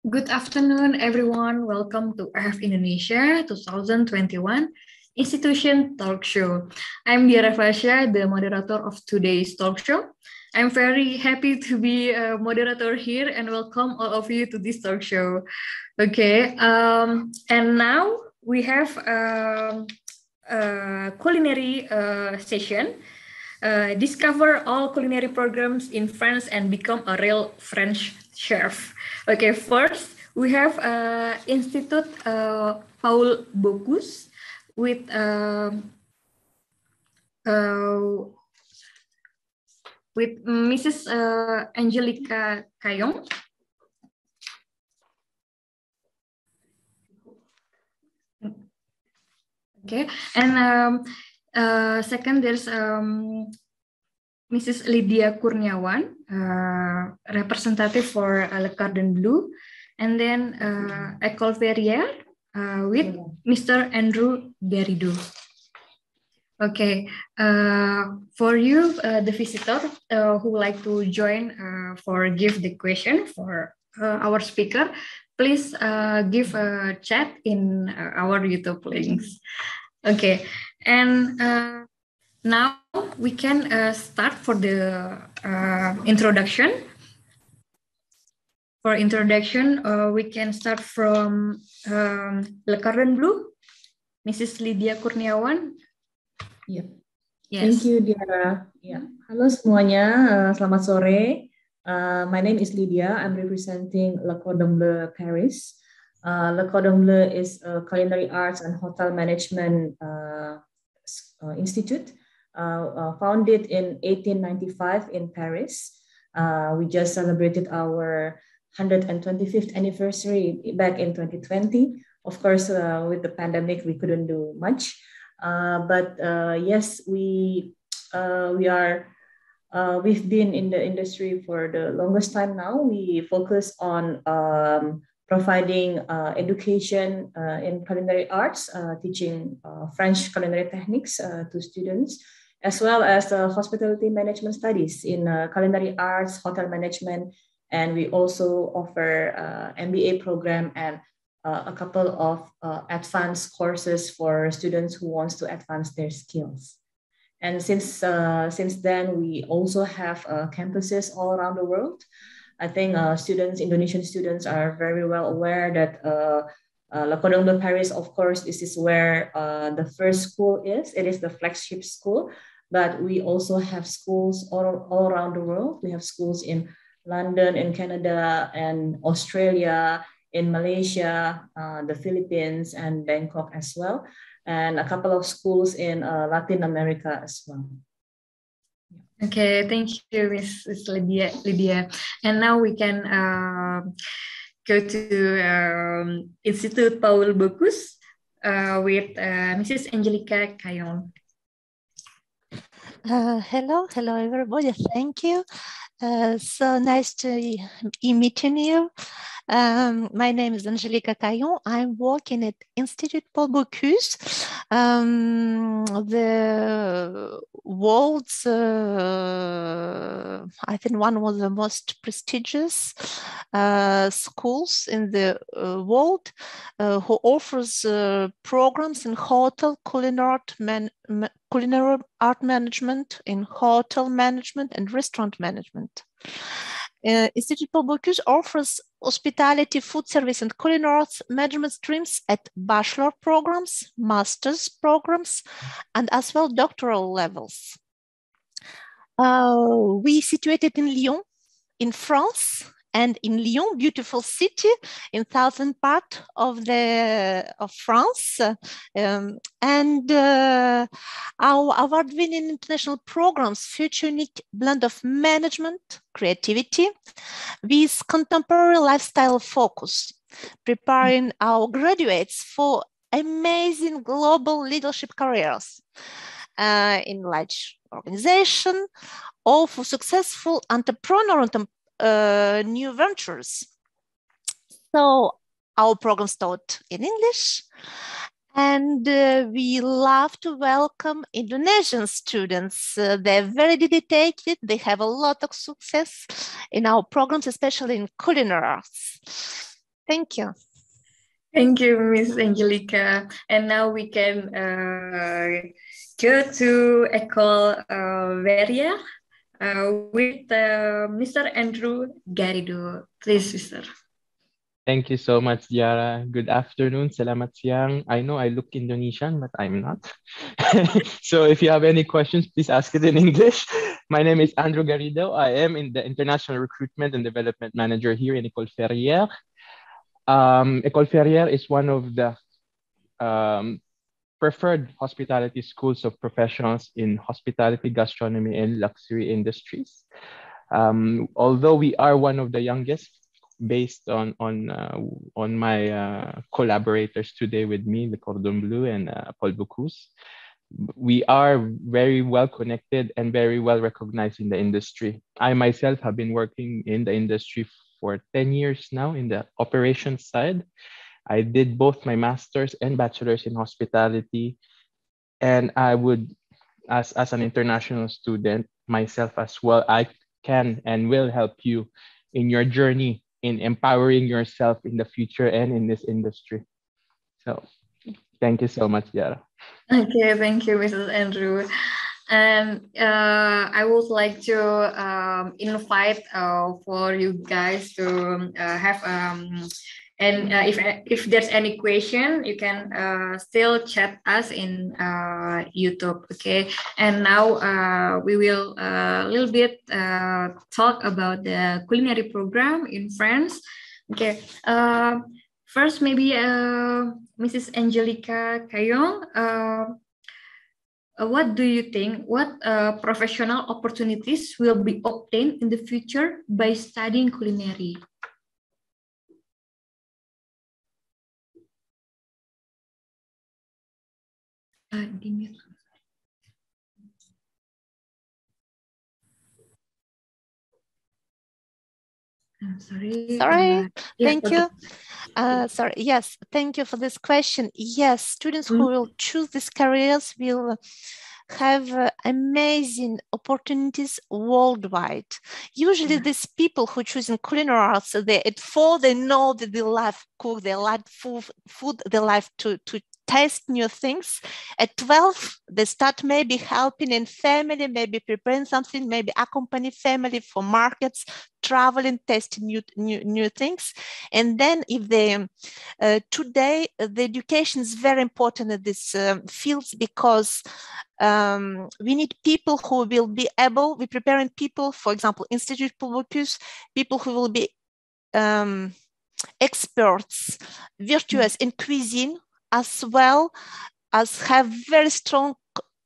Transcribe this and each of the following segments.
Good afternoon, everyone. Welcome to RF Indonesia 2021 Institution Talk Show. I'm Diara Fasya, the moderator of today's talk show. I'm very happy to be a moderator here and welcome all of you to this talk show. Okay, and now we have a culinary session. Discover all culinary programs in France and become a real French chef. Okay, first we have Institute Paul Bocuse with Mrs. Angelica Kayong. Okay, and second there's Mrs. Lydia Kurniawan, representative for Le Cordon Bleu, and then École Verrières with Mr. Andrew Berido. Okay, for you, the visitor who would like to join for give the question for our speaker, please give a chat in our YouTube links. Okay, and now we can start for the introduction. For introduction, we can start from Le Cordon Bleu, Mrs. Lydia Kurniawan. Yep. Yes. Thank you, Diara. Yeah. Halo semuanya, selamat sore. My name is Lydia. I'm representing Le Cordon Bleu Paris. Le Cordon Bleu is a culinary arts and hotel management institute founded in 1895 in Paris. We just celebrated our 125th anniversary back in 2020. Of course, with the pandemic, we couldn't do much. But yes, we've been in the industry for the longest time now. We focus on providing education in culinary arts, teaching French culinary techniques to students, as well as hospitality management studies in culinary arts, hotel management, and we also offer MBA program and a couple of advanced courses for students who wants to advance their skills. And since then, we also have campuses all around the world. I think Indonesian students are very well aware that Le Cordon Bleu Paris, of course, this is where the first school is. It is the flagship school, but we also have schools all around the world. We have schools in London, in Canada, and Australia, in Malaysia, the Philippines, and Bangkok as well, and a couple of schools in Latin America as well. Okay, thank you, Ms. Lydia. And now we can go to Institute Paul Bocuse with Mrs. Angelica Kayong. Hello everybody, thank you. So nice to meeting you. My name is Angelica Kayong. I'm working at Institute Paul Bocuse, the world's, I think one of the most prestigious schools in the world, who offers programs in hotel culinary art management, in hotel management and restaurant management. Institute Paul Bocuse offers hospitality, food service, and culinary arts management streams at bachelor programs, master's programs, and as well doctoral levels. We situated in Lyon, in France, and in Lyon, beautiful city in southern part of France. And our award-winning international programs feature unique blend of management, creativity, with contemporary lifestyle focus, preparing our graduates for amazing global leadership careers in large organization, or for successful entrepreneur new ventures. So our programs taught in English, and we love to welcome Indonesian students. They're very dedicated. They have a lot of success in our programs, especially in culinary arts. Thank you. Thank you, Miss Angelica. And now we can go to Ecole Verrières with Mr. Andrew Garrido. Please, Mr. Thank you so much, Yara. Good afternoon. Selamat siang. I know I look Indonesian, but I'm not. So if you have any questions, please ask it in English. My name is Andrew Garrido. I am in the International Recruitment and Development Manager here in Ecole Verrières. Ecole Verrières is one of the preferred hospitality schools of professionals in hospitality, gastronomy, and luxury industries. Although we are one of the youngest, based on my collaborators today with me, the Cordon Bleu and Paul Bocuse, we are very well connected and very well recognized in the industry. I myself have been working in the industry for 10 years now in the operations side. I did both my master's and bachelor's in hospitality, and I would, as an international student myself as well, I can and will help you in your journey in empowering yourself in the future and in this industry. So thank you so much, Yara. Okay, thank you, Mrs. Andrew. And I would like to invite for you guys to have and if there's any question, you can still chat us in YouTube. Okay, and now we will a little bit talk about the culinary program in France. Okay, first maybe Mrs. Angelica Caillon. What do you think? What professional opportunities will be obtained in the future by studying culinary? Sorry. Thank you. Sorry. Yes. Thank you for this question. Yes, students who will choose these careers will have amazing opportunities worldwide. Usually these people who choose in culinary arts, at 4, they know that they love cook, they like food, they like to taste new things. At 12, they start maybe helping in family, maybe preparing something, maybe accompany family for markets, traveling, testing new things. And then if they, today, the education is very important in these fields because we need people who will be able, we're preparing people, for example, Institute Paul Bocuse, people who will be experts, virtuous in cuisine, as well as have very strong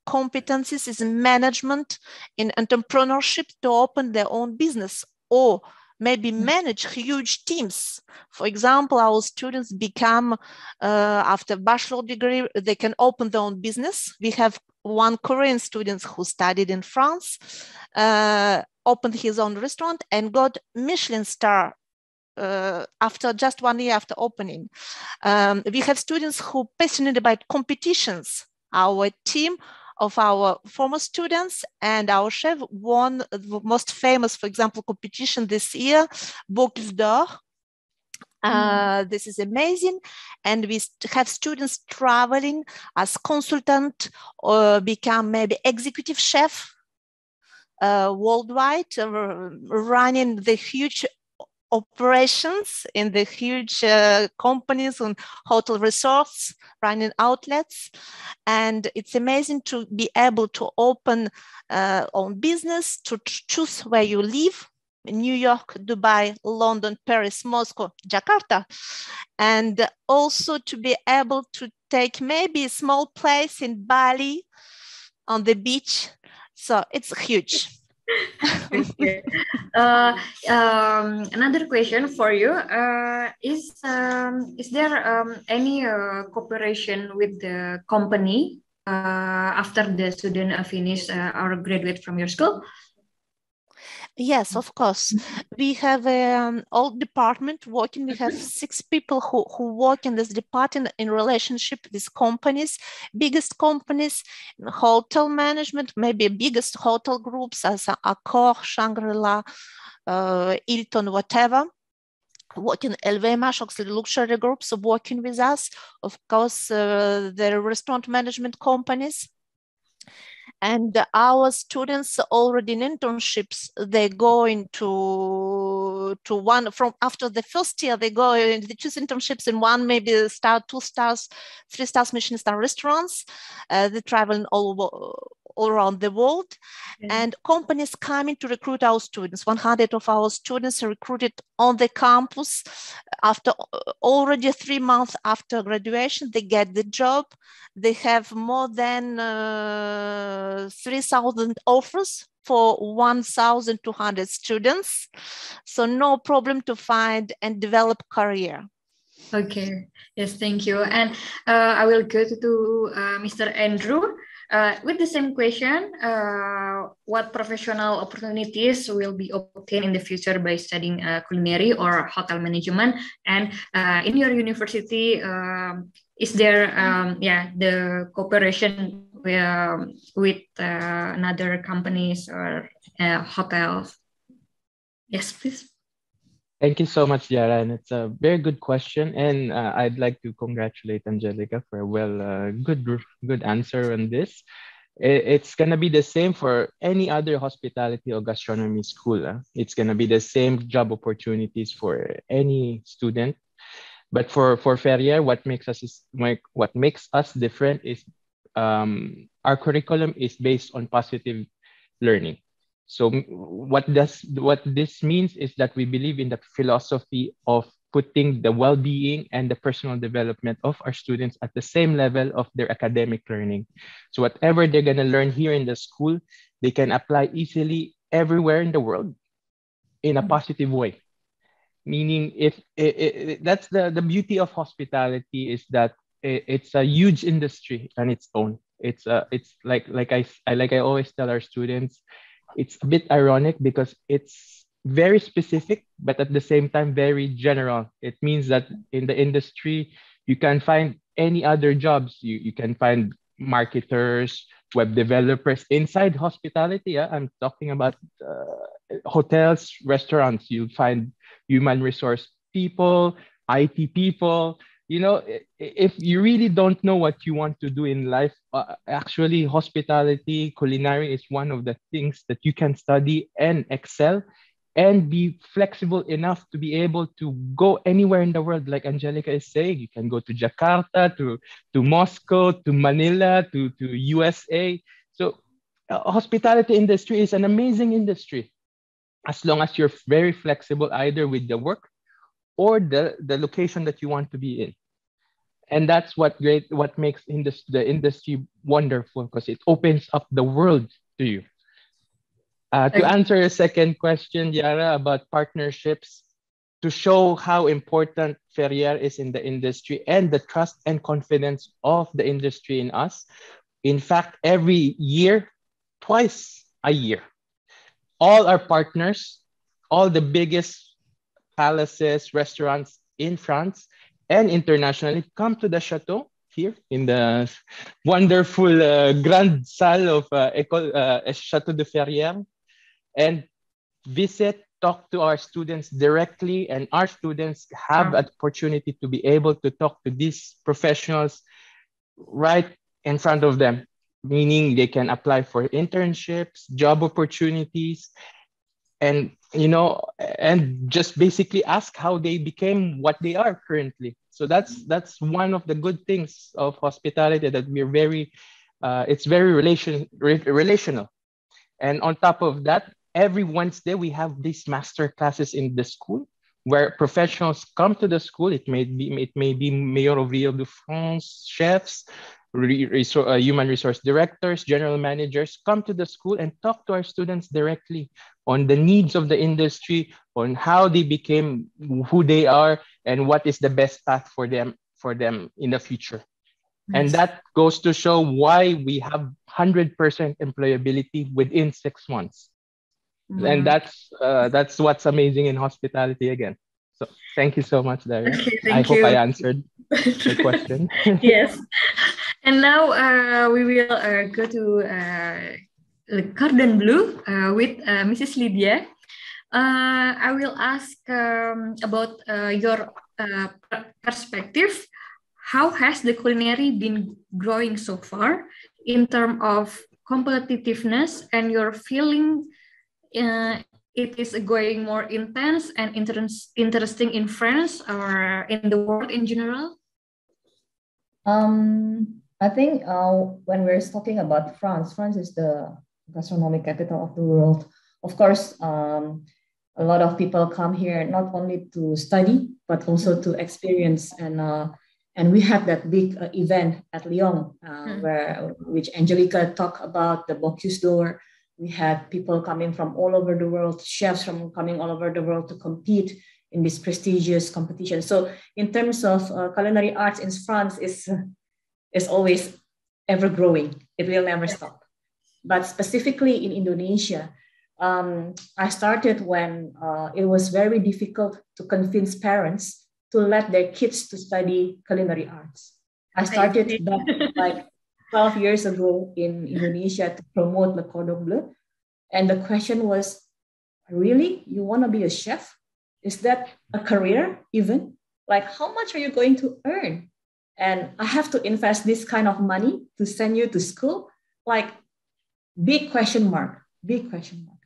competencies in management, in entrepreneurship to open their own business or maybe manage huge teams. For example, our students become, after bachelor degree, they can open their own business. We have one Korean student who studied in France, opened his own restaurant and got Michelin star after just 1 year after opening. We have students who are passionate about competitions. Our team of our former students and our chef won the most famous, for example, competition this year, Bocuse d'Or. This is amazing. And we have students traveling as consultant or become maybe executive chef worldwide, running the huge operations in the huge companies and hotel resorts, running outlets. And it's amazing to be able to open own business, to choose where you live, New York, Dubai, London, Paris, Moscow, Jakarta, and also to be able to take maybe a small place in Bali on the beach. So it's huge. Okay. Another question for you is there any cooperation with the company after the student finish or graduate from your school? Yes, of course. We have an old department working. We have 6 people who work in this department in relationship with companies, biggest companies, hotel management, maybe biggest hotel groups as Accor, Shangri-La, Hilton, whatever. working LVMH, Oxley luxury groups working with us. Of course, the restaurant management companies. And our students already in internships, they go into one from after the first year, they go into they choose internships in one, maybe star, 2 stars, 3 stars Michelin star restaurants. They travel all around the world. And companies coming to recruit our students. 100 of our students are recruited on the campus. After already 3 months after graduation, they get the job. They have more than 3,000 offers for 1,200 students. So no problem to find and develop career. Okay, yes, thank you. And I will go to Mr. Andrew. With the same question, what professional opportunities will be obtained in the future by studying culinary or hotel management? And in your university, is there the cooperation with another companies or hotels? Yes, please. Thank you so much, Yara, and it's a very good question. And I'd like to congratulate Angelica for a good answer on this. It's gonna be the same for any other hospitality or gastronomy school. It's gonna be the same job opportunities for any student. But for Ferrier, what makes us different is our curriculum is based on positive learning. So what this means is that we believe in the philosophy of putting the well-being and the personal development of our students at the same level of their academic learning. So whatever they're going to learn here in the school, they can apply easily everywhere in the world in a positive way. Meaning, that's the beauty of hospitality, is that it's a huge industry on its own. It's like I always tell our students, it's a bit ironic because it's very specific, but at the same time, very general. It means that in the industry, you can find any other jobs. You can find marketers, web developers inside hospitality. I'm talking about hotels, restaurants. You'll find human resource people, IT people. You know, if you really don't know what you want to do in life, actually hospitality, culinary is one of the things that you can study and excel and be flexible enough to be able to go anywhere in the world. Like Angelica is saying, you can go to Jakarta, to Moscow, to Manila, to USA. So hospitality industry is an amazing industry as long as you're very flexible either with the work or the location that you want to be in. And that's what makes the industry wonderful, because it opens up the world to you. To answer your second question, Yara, about partnerships, to show how important Ferrier is in the industry and the trust and confidence of the industry in us. In fact, every year, twice a year, all our partners, all the biggest palaces, restaurants in France and internationally come to the chateau here in the wonderful Grand Salle of Chateau de Ferrier, and visit, talk to our students directly, and our students have an opportunity to be able to talk to these professionals right in front of them, meaning they can apply for internships, job opportunities, and just basically ask how they became what they are currently. So that's one of the good things of hospitality, that we're very it's very relational. And on top of that, every Wednesday we have these master classes in the school where professionals come to the school. It may be Mayor of Rio de France, chefs, human resource directors, general managers come to the school and talk to our students directly on the needs of the industry, on how they became who they are, and what is the best path for them in the future. Nice. And that goes to show why we have 100% employability within 6 months. Mm-hmm. And that's what's amazing in hospitality again. So thank you so much, Daria. Okay, I hope I answered the question. Yes. And now we will go to Le Cordon Bleu with Mrs. Lydia. I will ask about your perspective. How has the culinary been growing so far in terms of competitiveness and your feeling it is going more intense and interesting in France or in the world in general? I think when we're talking about France, France is the gastronomic capital of the world. Of course, a lot of people come here not only to study, but also to experience. And we had that big event at Lyon, which Angelica talked about, the Bocuse d'Or. We had people coming from all over the world, chefs from coming all over the world to compete in this prestigious competition. So in terms of culinary arts in France, is always ever growing. It will never stop. But specifically in Indonesia, I started when it was very difficult to convince parents to let their kids to study culinary arts. I started back like 12 years ago in Indonesia to promote Le Cordon Bleu. And the question was, really? You want to be a chef? Is that a career even? Like, how much are you going to earn? And I have to invest this kind of money to send you to school? Like, big question mark, big question mark.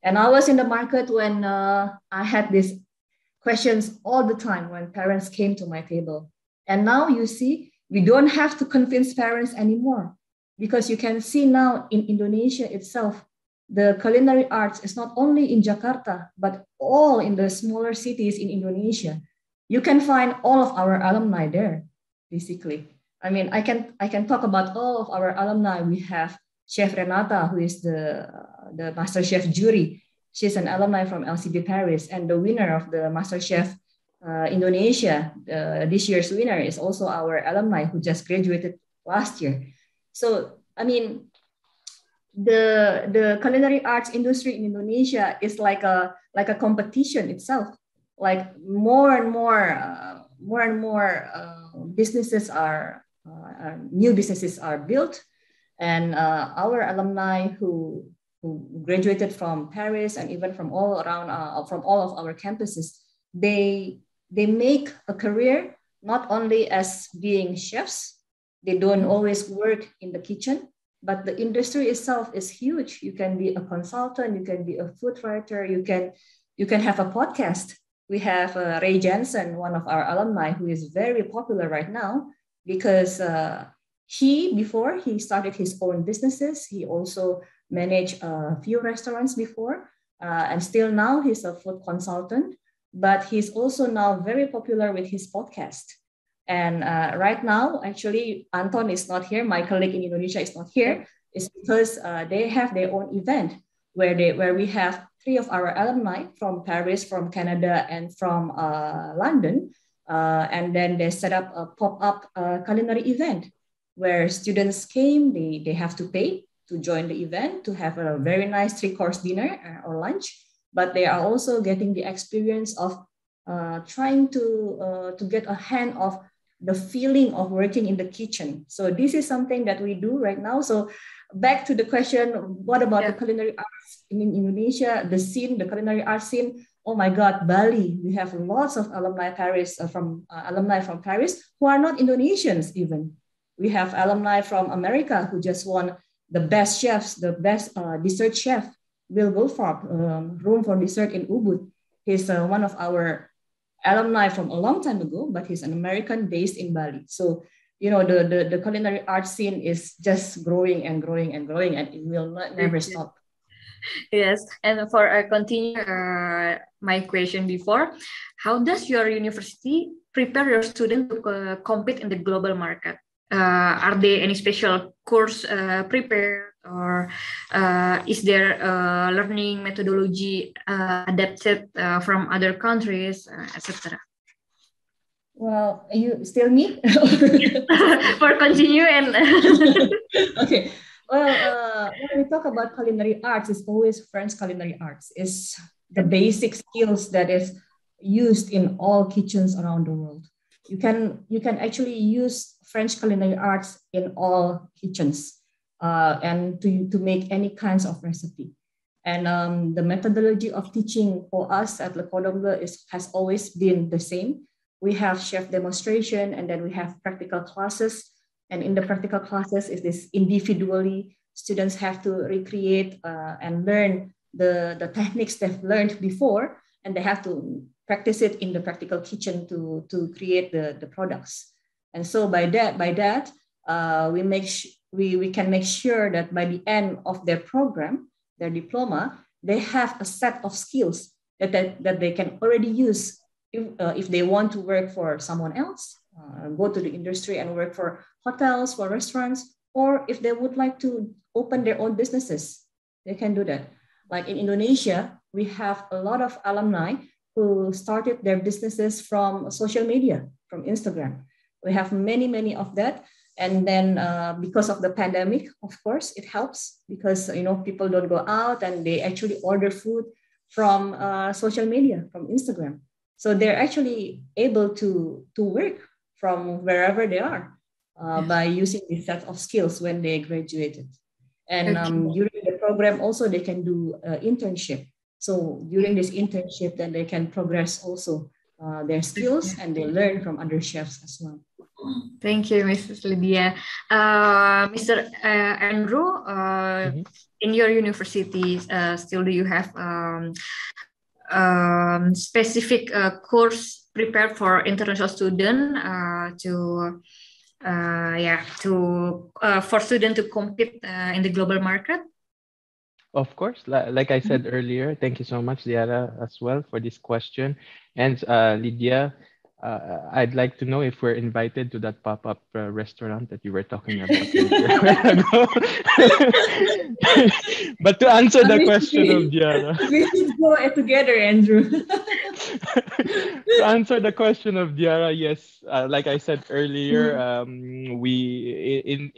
And I was in the market when I had these questions all the time when parents came to my table. And now you see, we don't have to convince parents anymore, because you can see now in Indonesia itself, the culinary arts is not only in Jakarta, but all in the smaller cities in Indonesia. You can find all of our alumni there, basically. I mean, I can talk about all of our alumni. We have Chef Renata, who is the Master Chef jury. She's an alumni from LCB Paris, and the winner of the Master Chef Indonesia, this year's winner, is also our alumni who just graduated last year. So, I mean, the culinary arts industry in Indonesia is like a competition itself. Like more and more businesses are new businesses are built, and our alumni who graduated from Paris and even from all around from all of our campuses, they make a career not only as being chefs. They don't always work in the kitchen, but the industry itself is huge. You can be a consultant, you can be a food writer, you can have a podcast. We have Ray Jensen, one of our alumni, who is very popular right now because before he started his own businesses, he also managed a few restaurants before, and still now he's a food consultant, but he's also now very popular with his podcast. And right now, actually, Anton is not here. My colleague in Indonesia is not here. It's because they have their own event where we have 3 of our alumni from Paris, from Canada, and from London. And then they set up a pop-up culinary event where students came, they have to pay to join the event, to have a very nice 3-course dinner or lunch, but they are also getting the experience of trying to get a hand of the feeling of working in the kitchen. So this is something that we do right now. So back to the question, what about the culinary arts in Indonesia, the culinary arts scene? Oh my God, Bali, we have lots of alumni from Paris who are not Indonesians even. We have alumni from America who just won the best chefs, the best dessert chef, Will Goldfarb, Room for Dessert in Ubud. He's one of our alumni from a long time ago, but he's an American based in Bali. So, you know, the culinary arts scene is just growing and growing and growing, and it will never stop. Yes, and for continue my question before, how does your university prepare your students to compete in the global market? Are there any special course prepared, or is there learning methodology adapted from other countries, etc.? Well, you still me? For continue and okay. Well, when we talk about culinary arts, it's always French culinary arts. It's the basic skills that is used in all kitchens around the world. You can actually use French culinary arts in all kitchens and to make any kinds of recipe. And the methodology of teaching for us at Le Cordon Bleu has always been the same. We have chef demonstration, and then we have practical classes. And in the practical classes, is this individually, students have to recreate and learn the techniques they've learned before, and they have to practice it in the practical kitchen to create the products. And so by that, we can make sure that by the end of their program, their diploma, they have a set of skills that they can already use if they want to work for someone else, go to the industry and work for hotels, for restaurants, or if they would like to open their own businesses, they can do that. Like in Indonesia, we have a lot of alumni who started their businesses from social media, from Instagram. We have many of that. And then because of the pandemic, of course, it helps because people don't go out and they actually order food from social media, from Instagram. So they're actually able to work from wherever they are by using this set of skills when they graduated. And during the program also, they can do internship. So during this internship, then they can progress also their skills and they learn from other chefs as well. Thank you, Mrs. Lydia. Mr. Andrew, in your university, still do you have specific course prepared for international student for student to compete in the global market? Of course, like I said earlier, thank you so much, Ziara, as well for this question. And Lydia, I'd like to know if we're invited to that pop-up restaurant that you were talking about. But to answer the question of Diara, we should go together, Andrew. To answer the question of Diara, yes, like I said earlier,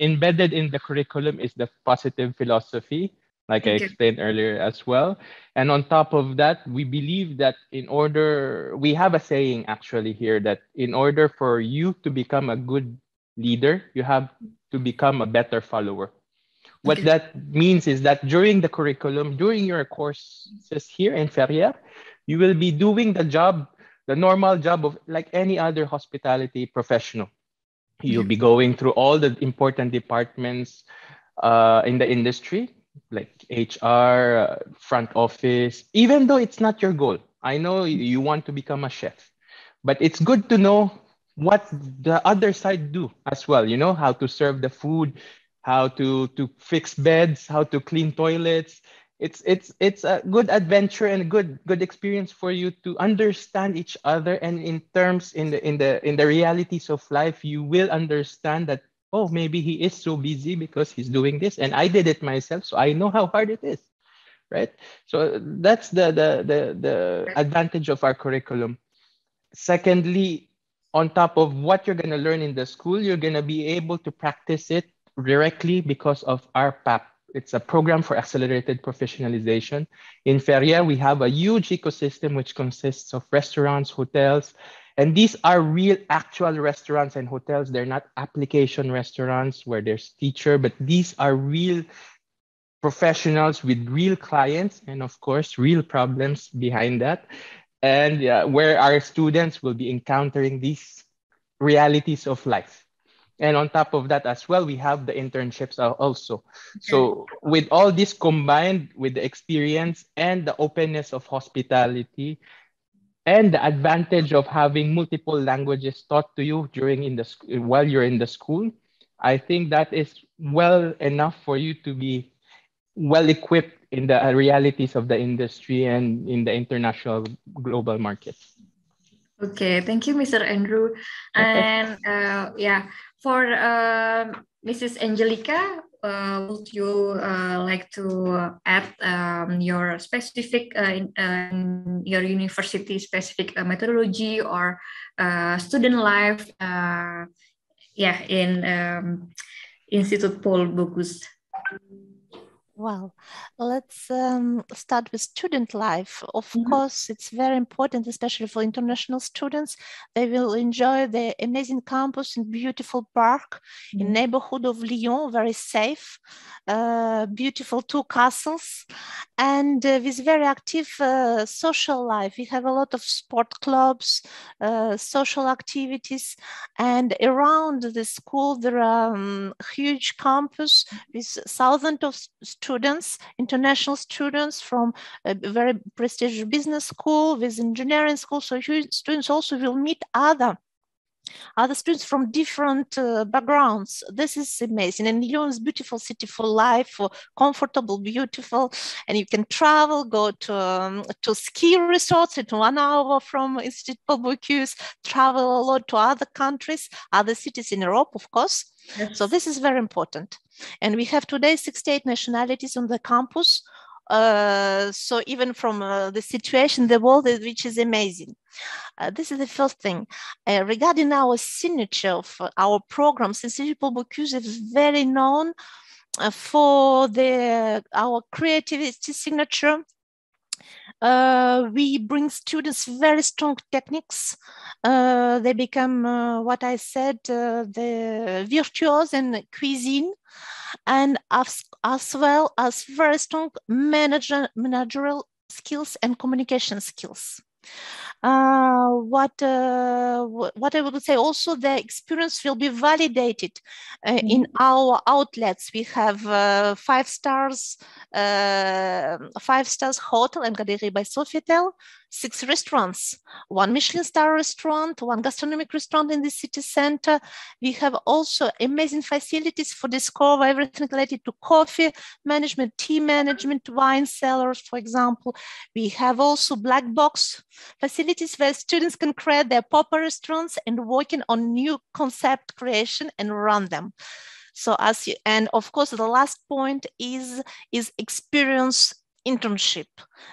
embedded in the curriculum is the positive philosophy, like I explained earlier as well. And on top of that, we believe that we have a saying actually here that in order for you to become a good leader, you have to become a better follower. What that means is that during the curriculum, during your courses here in Feria, you will be doing the normal job of like any other hospitality professional. You'll be going through all the important departments in the industry, like HR, front office, even though it's not your goal. I know you want to become a chef, but it's good to know what the other side do as well. You know, how to serve the food, how to fix beds, how to clean toilets. It's a good adventure and a good experience for you to understand each other. And in the realities of life, you will understand that, oh, maybe he is so busy because he's doing this, and I did it myself, so I know how hard it is, right? So that's the advantage of our curriculum. Secondly, on top of what you're gonna learn in the school, you're gonna be able to practice it directly because of our PAP. It's a program for accelerated professionalization. In Feria, we have a huge ecosystem which consists of restaurants, hotels, and these are real actual restaurants and hotels. They're not application restaurants where there's teacher, but these are real professionals with real clients and of course, real problems behind that. And where our students will be encountering these realities of life. And on top of that as well, we have the internships also. So with all this combined with the experience and the openness of hospitality, and the advantage of having multiple languages taught to you while you're in the school, I think that is well enough for you to be well equipped in the realities of the industry and in the international global markets. Okay, thank you, Mr. Andrew. And for Mrs. Angelica, would you like to add your specific in your university specific methodology or student life? In Institute Paul Bocuse. Well, let's start with student life. Of course, it's very important, especially for international students. They will enjoy the amazing campus in beautiful park in neighborhood of Lyon, very safe, beautiful 2 castles, and with very active social life. We have a lot of sport clubs, social activities, and around the school there are huge campus with thousands of students, international students from a very prestigious business school, with engineering school. So students also will meet other students from different backgrounds. This is amazing. And Lyon is a beautiful city for life, for comfortable, beautiful, and you can travel, go to ski resorts. It's 1 hour from Institut Paul Bocuse, travel a lot to other countries, other cities in Europe, of course. Yes. So this is very important. And we have today 68 nationalities on the campus. So even from the situation in the world, which is amazing. This is the first thing. Regarding our signature of our programs, Institut Paul Bocuse is very known for our creativity signature. We bring students very strong techniques. They become, what I said, the virtuos in cuisine, and as well as very strong managerial skills and communication skills. What I would say also, the experience will be validated in our outlets. We have 5 stars hotel and Galerie by Sofitel, 6 restaurants, 1 Michelin star restaurant, 1 gastronomic restaurant in the city center. We have also amazing facilities for discover everything related to coffee management, tea management, wine cellars, for example. We have also black box facilities where students can create their pop-up restaurants and working on new concept creation and run them. So and of course, the last point is experience internship.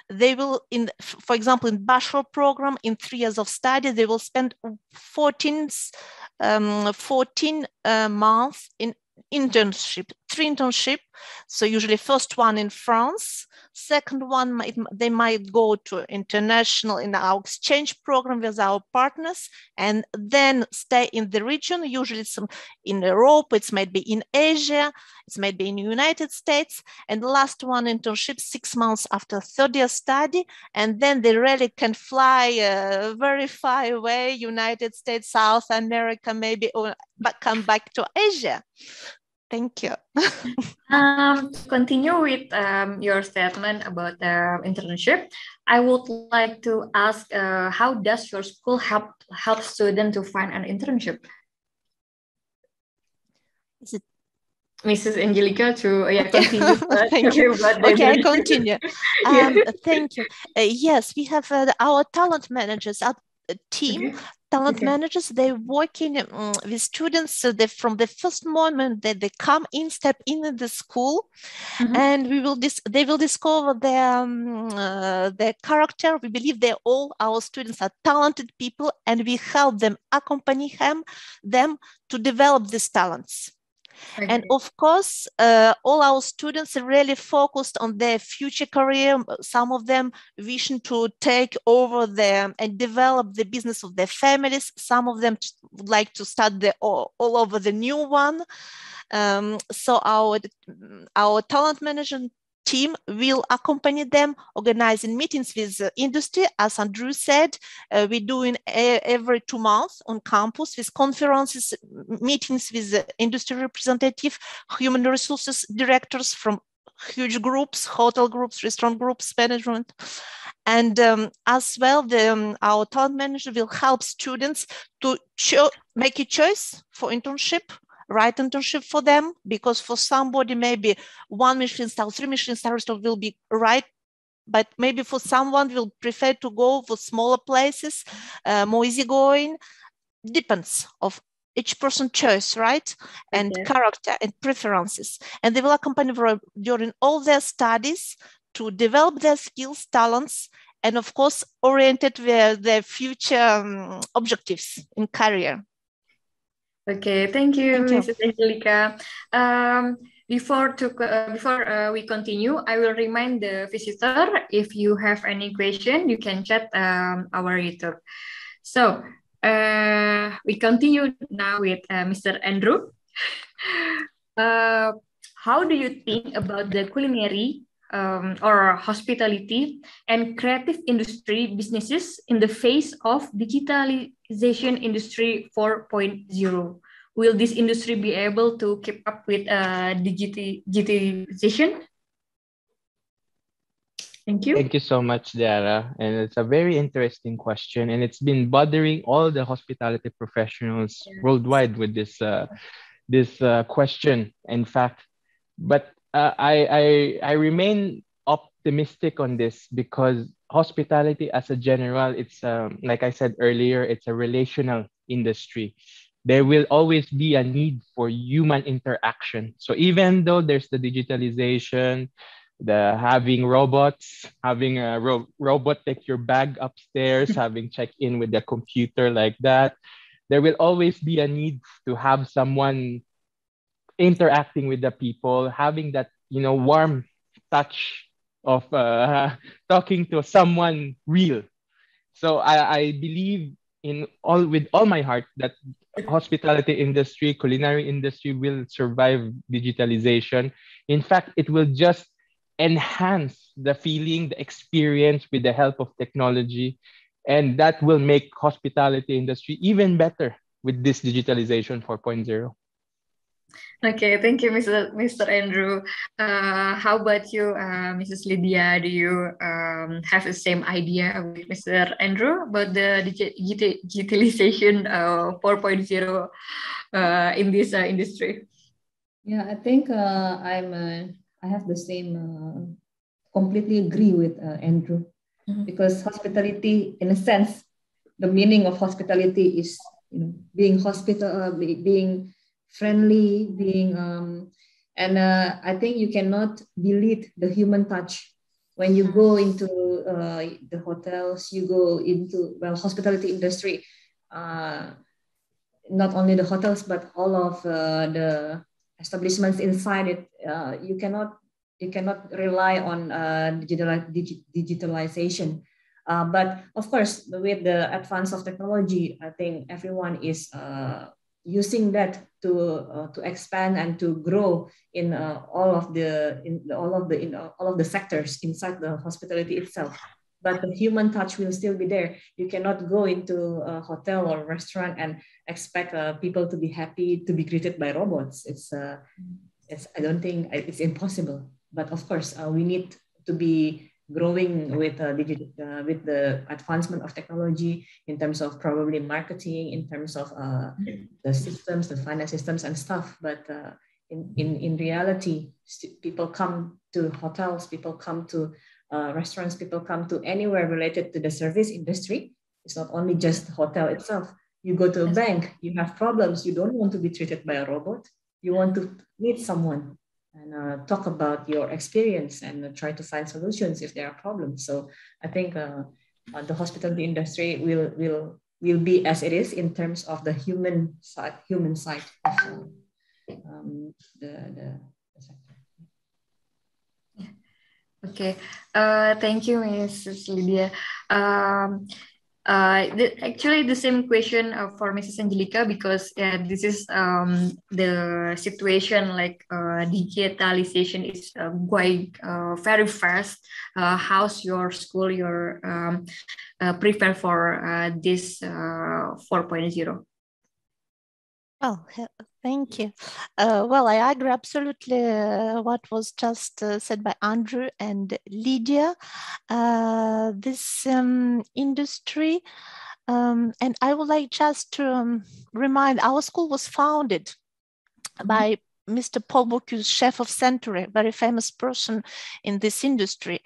They will, for example, in bachelor program, in 3 years of study, they will spend 14 months in internship, 3 internship. So usually first one in France, second one, they might go to international in our exchange program with our partners, and then stay in the region. Usually it's in Europe, it might be in Asia, it might be in the United States, and the last one internship 6 months after 3rd year study, and then they really can fly very far away, United States, South America, maybe, or come back to Asia. Thank you. To continue with your statement about the internship, I would like to ask, how does your school help students to find an internship? Is it Mrs. Angelica to continue? Thank you. Okay, I continue. Thank you. Yes, we have our talent managers, our team. Talent managers, they're working with students from the first moment that they come in, step in the school, and they will discover their character. We believe all our students are talented people, and we help them, accompany them to develop these talents. Okay. And of course, all our students are really focused on their future career. Some of them wishing to take over and develop the business of their families. Some of them would like to start all over the new one. So our talent management team will accompany them, organizing meetings with industry. As Andrew said, we're doing every 2 months on campus with conferences, meetings with industry representative, human resources directors from huge groups, hotel groups, restaurant groups, management. And as well, our talent manager will help students to make a choice for internship, right internship for them, because for somebody maybe 1 Michelin star, 3 Michelin star restaurant will be right, but maybe for someone will prefer to go for smaller places, more easygoing. Depends of each person's choice, right? And character and preferences. And they will accompany during all their studies to develop their skills, talents, and of course oriented their future objectives in career. Okay, thank you, Mrs. Angelica. Before we continue, I will remind the visitor, if you have any question, you can chat our YouTube. So we continue now with Mr. Andrew. How do you think about the culinary or hospitality and creative industry businesses in the face of digitalization industry 4.0? Will this industry be able to keep up with digitalization? Thank you. Thank you so much, Dara. And it's a very interesting question, and it's been bothering all the hospitality professionals worldwide with this question. In fact, but I remain optimistic on this because hospitality, as a general, it's like I said earlier, it's a relational industry. There will always be a need for human interaction. So even though there's the digitalization, the having robots, having a robot take your bag upstairs, having check in with the computer like that, there will always be a need to have someone interacting with the people, having that warm touch of talking to someone real. So I believe with all my heart that hospitality industry, culinary industry will survive digitalization. In fact, it will just enhance the feeling, the experience with the help of technology, and that will make hospitality industry even better with this digitalization 4.0. Okay, thank you, Mr. Andrew. How about you, Mrs. Lydia? Do you have the same idea with Mr. Andrew about the digitalization 4.0 in this industry? Yeah, I think I have the same, completely agree with Andrew, because hospitality, in a sense, the meaning of hospitality is being being friendly, being and I think you cannot delete the human touch when you go into the hotels, you go into hospitality industry, not only the hotels but all of the establishments inside it. You cannot rely on digitalization. But of course, with the advance of technology, I think everyone is using that to expand and to grow in all of the sectors inside the hospitality itself. But the human touch will still be there. You cannot go into a hotel or restaurant and expect people to be happy to be greeted by robots. I don't think it's impossible. But of course, we need to be growing with the advancement of technology in terms of probably marketing, in terms of the systems, the finance systems and stuff. But in reality, people come to hotels, people come to restaurants, people come to anywhere related to the service industry. It's not only just the hotel itself. You go to a bank, you have problems, you don't want to be treated by a robot. You want to meet someone and talk about your experience and try to find solutions if there are problems. So I think the hospitality industry will be as it is in terms of the human side of the sector. Okay, thank you, Mrs. Lydia. Actually, the same question for Mrs. Angelica, because this is the situation, like digitalization is going very fast. How's your school, prepare for this 4.0? Oh, thank you. Well, I agree absolutely what was just said by Andrew and Lydia. This industry, and I would like just to remind, our school was founded by Mr. Paul Bocuse, chef of Century, very famous person in this industry.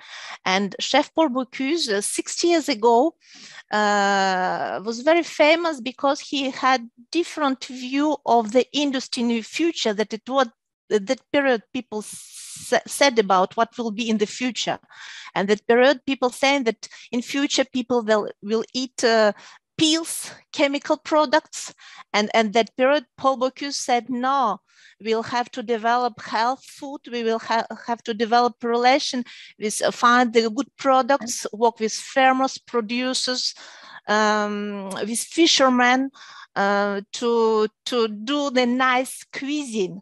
And Chef Paul Bocuse, 60 years ago, was very famous because he had different view of the industry in the future, that period people said about what will be in the future. And that period people saying that in future people will eat pills, chemical products. And that period, Paul Bocuse said, no, we'll have to develop health food. We will have to develop a relation with, find the good products, work with farmers, producers, with fishermen, to do the nice cuisine,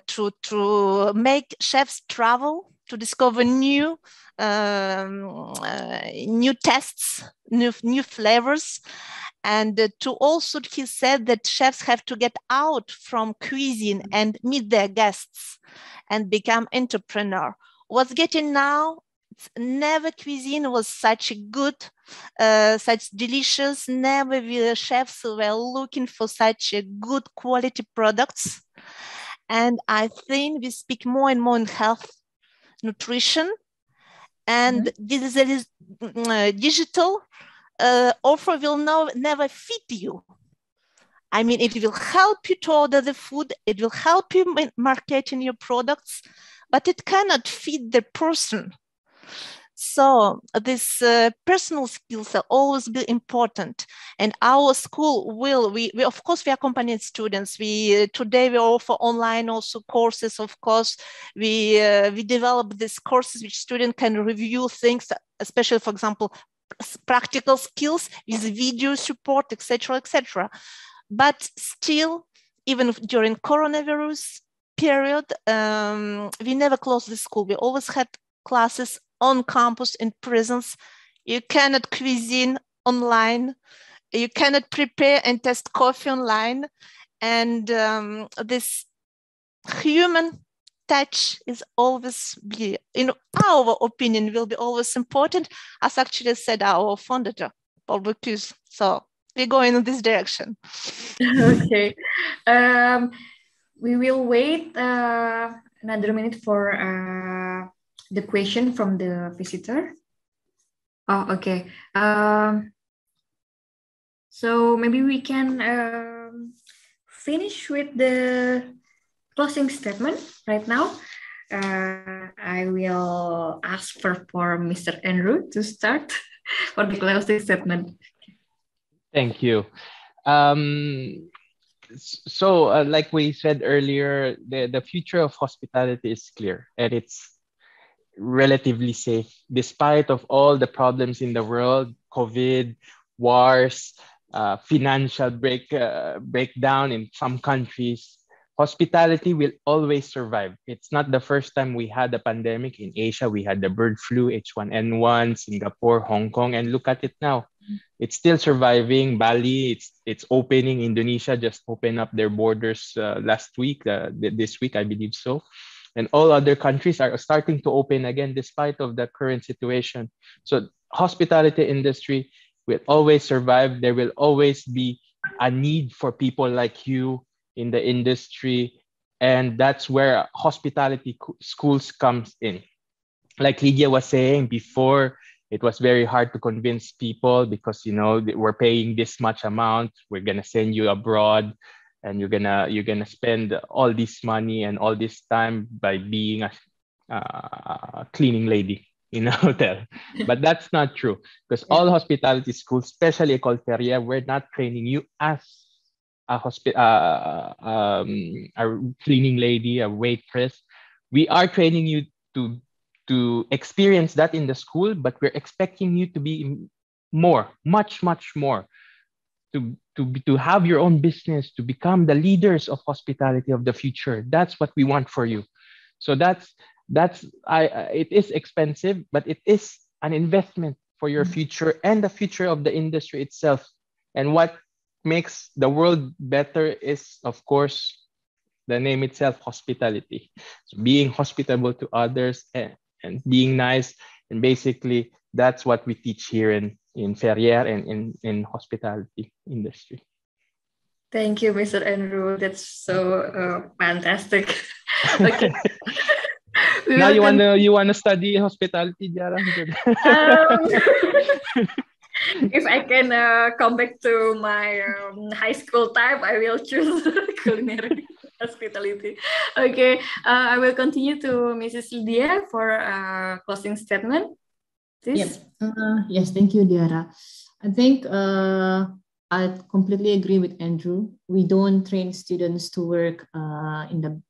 to make chefs travel, to discover new tests, new flavors. And to also, he said that chefs have to get out from cuisine and meet their guests and become entrepreneur. What's getting now, never cuisine was such good, such delicious, never the chefs were looking for such a good quality products. And I think we speak more and more in health, nutrition, and this is digital offer will never fit you. I mean, it will help you to order the food, it will help you marketing your products, but it cannot fit the person. So these personal skills will always be important. And our school will, we of course, we accompany students. Today we offer online also courses, of course. We develop these courses which students can review things, especially, for example, practical skills with video support, etc., etc. But still, even during coronavirus period, we never closed the school. We always had classes on campus in prisons. You cannot cuisine online. You cannot prepare and test coffee online. And this human touch is always be, in our opinion, will be always important, as actually said our founder, Paul Bocuse. So we're going in this direction. Okay. We will wait another minute for the question from the visitor. Oh, okay. So maybe we can finish with the closing statement right now. I will ask for Mr. Andrew to start for the closing statement. Thank you. Like we said earlier, the future of hospitality is clear, and it's relatively safe despite of all the problems in the world, COVID, wars, financial breakdown in some countries. Hospitality will always survive. It's not the first time we had a pandemic. In Asia, we had the bird flu, H1N1, Singapore, Hong Kong, and look at it now. It's still surviving. Bali, it's opening. Indonesia just opened up their borders last week, this week, I believe so. And all other countries are starting to open again despite of the current situation. So hospitality industry will always survive. There will always be a need for people like you in the industry. And that's where hospitality schools comes in. Like Lydia was saying before, it was very hard to convince people because, you know, we're paying this much amount. We're going to send you abroad. And you're gonna spend all this money and all this time by being a cleaning lady in a hotel. But that's not true, because all hospitality schools, especially École Ferrière, we're not training you as a cleaning lady, a waitress. We are training you to experience that in the school, but we're expecting you to be more, much more. To have your own business, to become the leaders of hospitality of the future. That's what we want for you. So it is expensive, but it is an investment for your future and the future of the industry itself. And what makes the world better is, of course, the name itself, hospitality. So being hospitable to others and being nice. And basically, that's what we teach here in Ferrière and in hospitality industry. Thank you, Mr. Andrew. That's so fantastic. Okay. Now you wanna study hospitality, Jara? If I can come back to my high school time, I will choose culinary hospitality. Okay, I will continue to Mrs. Lydia for a closing statement. Yes, thank you, Diara. I think I completely agree with Andrew. We don't train students to work in the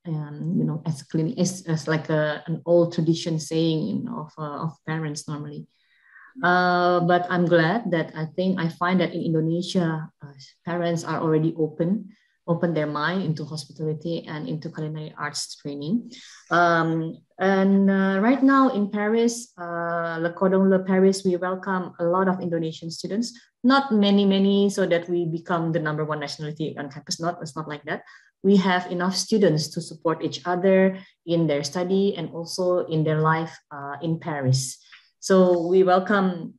as clinic as like an old tradition saying of parents normally. But I'm glad that I find that in Indonesia, parents are already open their mind into hospitality and into culinary arts training. And right now in Paris, Le Cordon Bleu Paris, we welcome a lot of Indonesian students. Not many, so that we become the #1 nationality on campus. It's not like that. We have enough students to support each other in their study and also in their life in Paris. So we welcome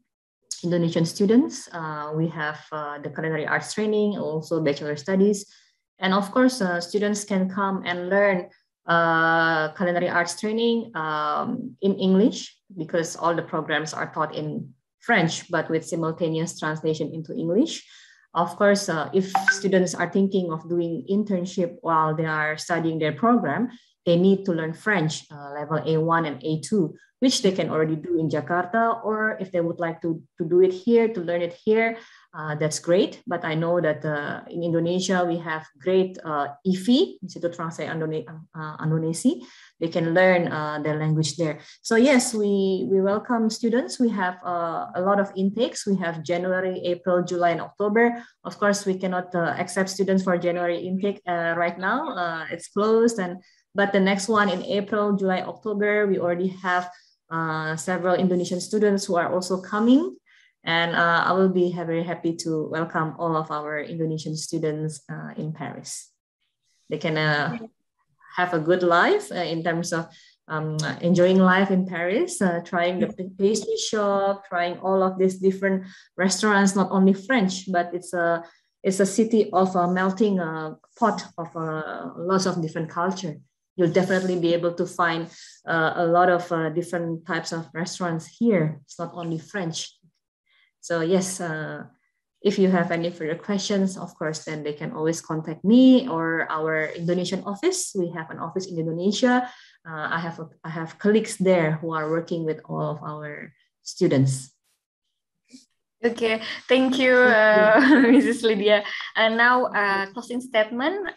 Indonesian students. We have the culinary arts training, also bachelor studies. And of course, students can come and learn culinary arts training in English, because all the programs are taught in French, but with simultaneous translation into English. Of course, if students are thinking of doing internship while they are studying their program, they need to learn French, level A1 and A2, which they can already do in Jakarta, or if they would like to do it here, to learn it here, that's great. But I know that in Indonesia, we have great IFI, Institut Francais Indonésie. They can learn their language there. So yes, we welcome students. We have a lot of intakes. We have January, April, July, and October. Of course, we cannot accept students for January intake right now. It's closed. But the next one in April, July, October, we already have several Indonesian students who are also coming. And I will be very happy to welcome all of our Indonesian students in Paris. They can have a good life in terms of enjoying life in Paris, trying the pastry shop, trying all of these different restaurants, not only French, but it's a city of a melting pot of lots of different culture. You'll definitely be able to find a lot of different types of restaurants here. It's not only French. So yes, if you have any further questions, of course, then they can always contact me or our Indonesian office. We have an office in Indonesia. I have colleagues there who are working with all of our students. Okay, thank you, Mrs. Lydia. And now, closing statement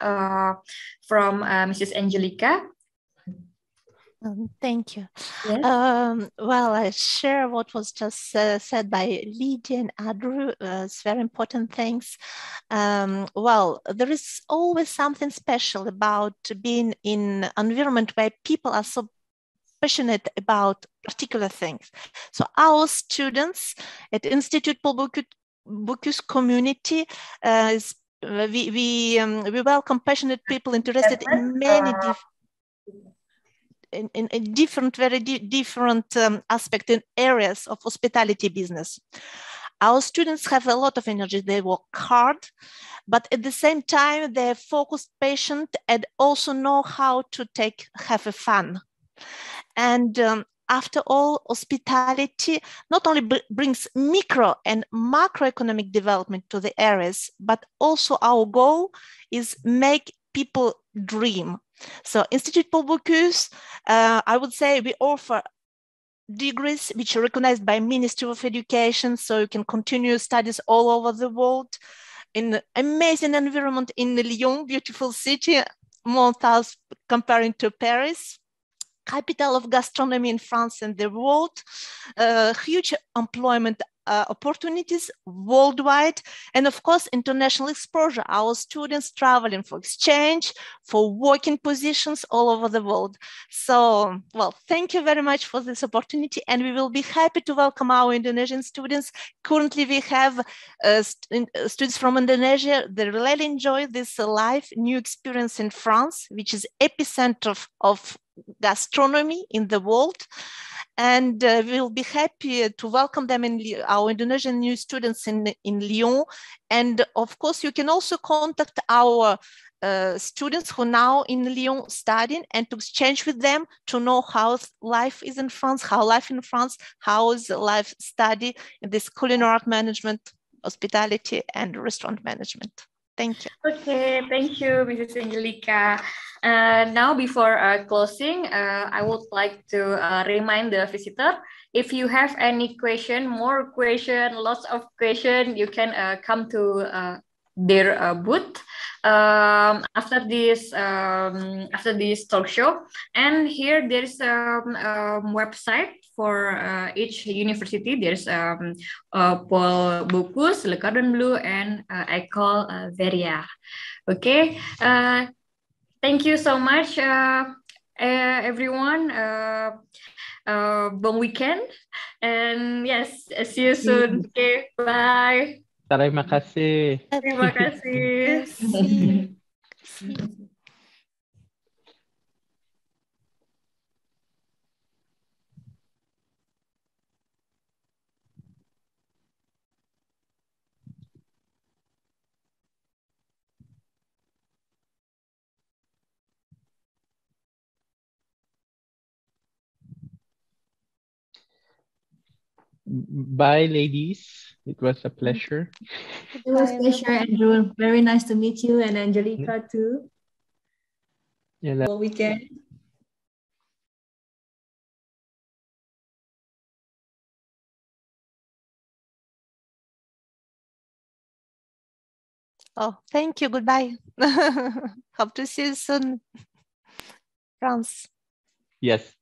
from Mrs. Angelica. Thank you. Yes. Well, I share what was just said by Lydia and Andrew. It's very important things. Well, there is always something special about being in an environment where people are so passionate about particular things. So our students at Institut Paul Bocuse community we welcome passionate people interested in many different aspects and areas of hospitality business. Our students have a lot of energy. They work hard, but at the same time, they're focused, patient, and also know how to have a fun. And after all, hospitality not only brings micro and macroeconomic development to the areas, but also our goal is make people dream. So Institut Paul Bocuse, I would say we offer degrees which are recognized by Ministry of Education, so you can continue studies all over the world in an amazing environment in Lyon, beautiful city, Montaus comparing to Paris, capital of gastronomy in France and the world, huge employment opportunities worldwide, and of course, international exposure. Our students traveling for exchange, for working positions all over the world. So, well, thank you very much for this opportunity, and we will be happy to welcome our Indonesian students. Currently, we have students from Indonesia. They really enjoy this life, new experience in France, which is epicenter of gastronomy in the world. And we'll be happy to welcome them in our Indonesian new students in Lyon. And of course, you can also contact our students who are now in Lyon studying and to exchange with them to know how life is in France, how is life study in this culinary art management, hospitality, and restaurant management. Thank you. Okay, thank you, Mrs. Angelica. Now, before closing, I would like to remind the visitor, if you have any question, more question, lots of question, you can come to their booth after this talk show. And here there's a website for each university. There's Paul Bocuse, Le Cordon Bleu, and Ecole Verrières. Okay. Thank you so much, everyone. Bon weekend. And yes, see you soon. Okay, bye. Terima kasih. Terima kasih. Bye, ladies. It was a pleasure. It was a pleasure, Andrew. Very nice to meet you, and Angelica too. Yeah. Well, weekend. Oh, thank you. Goodbye. Hope to see you soon, France. Yes.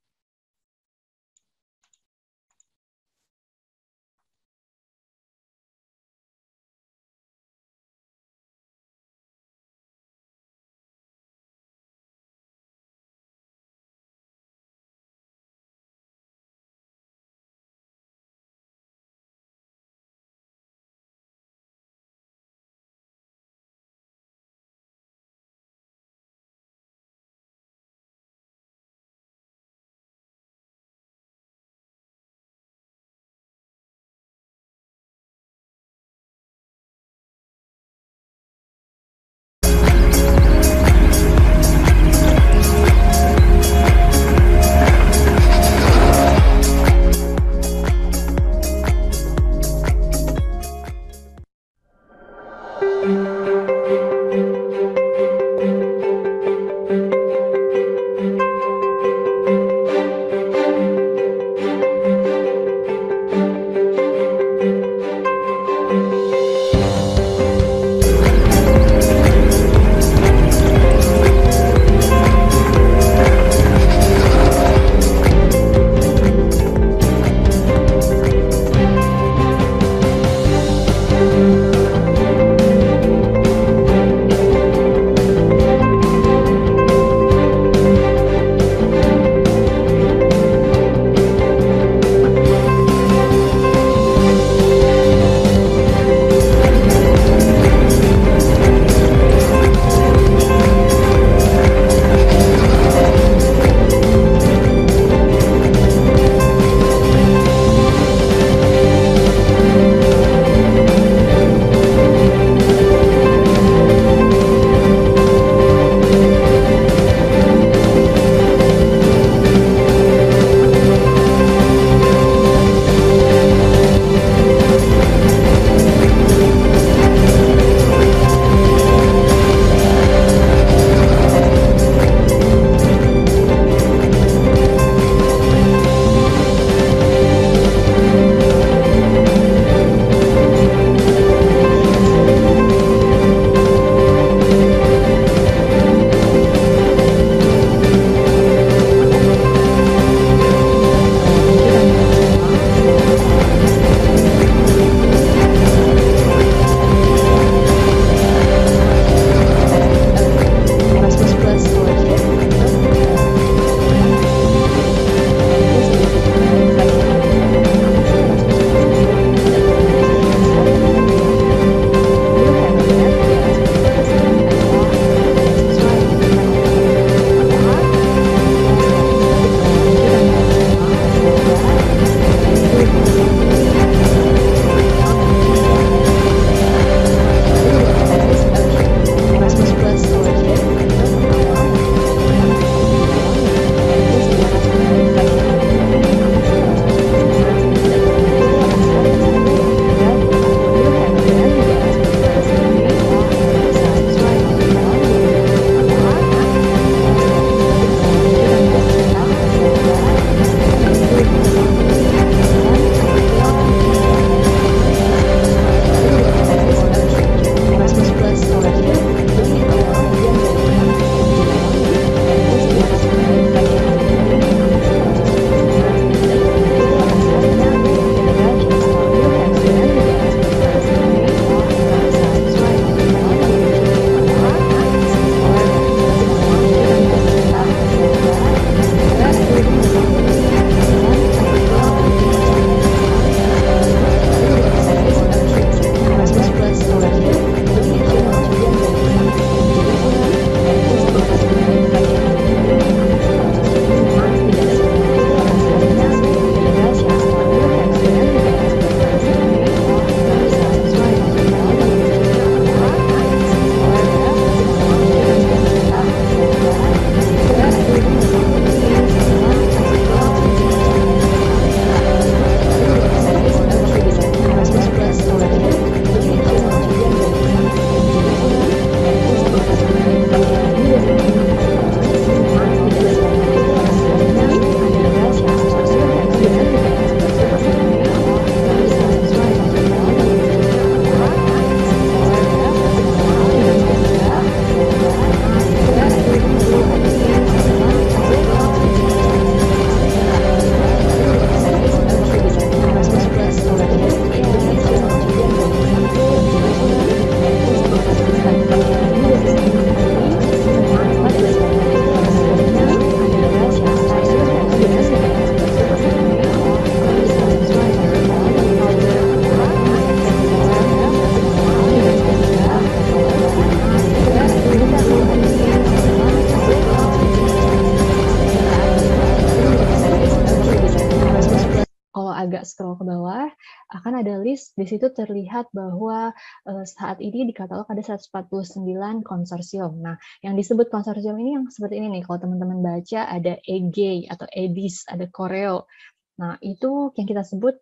scroll ke bawah, akan ada list, di situ terlihat bahwa saat ini di katalog ada 149 konsorsium. Nah, yang disebut konsorsium ini yang seperti ini nih, kalau teman-teman baca ada EG atau EDIS, ada Koreo. Nah, itu yang kita sebut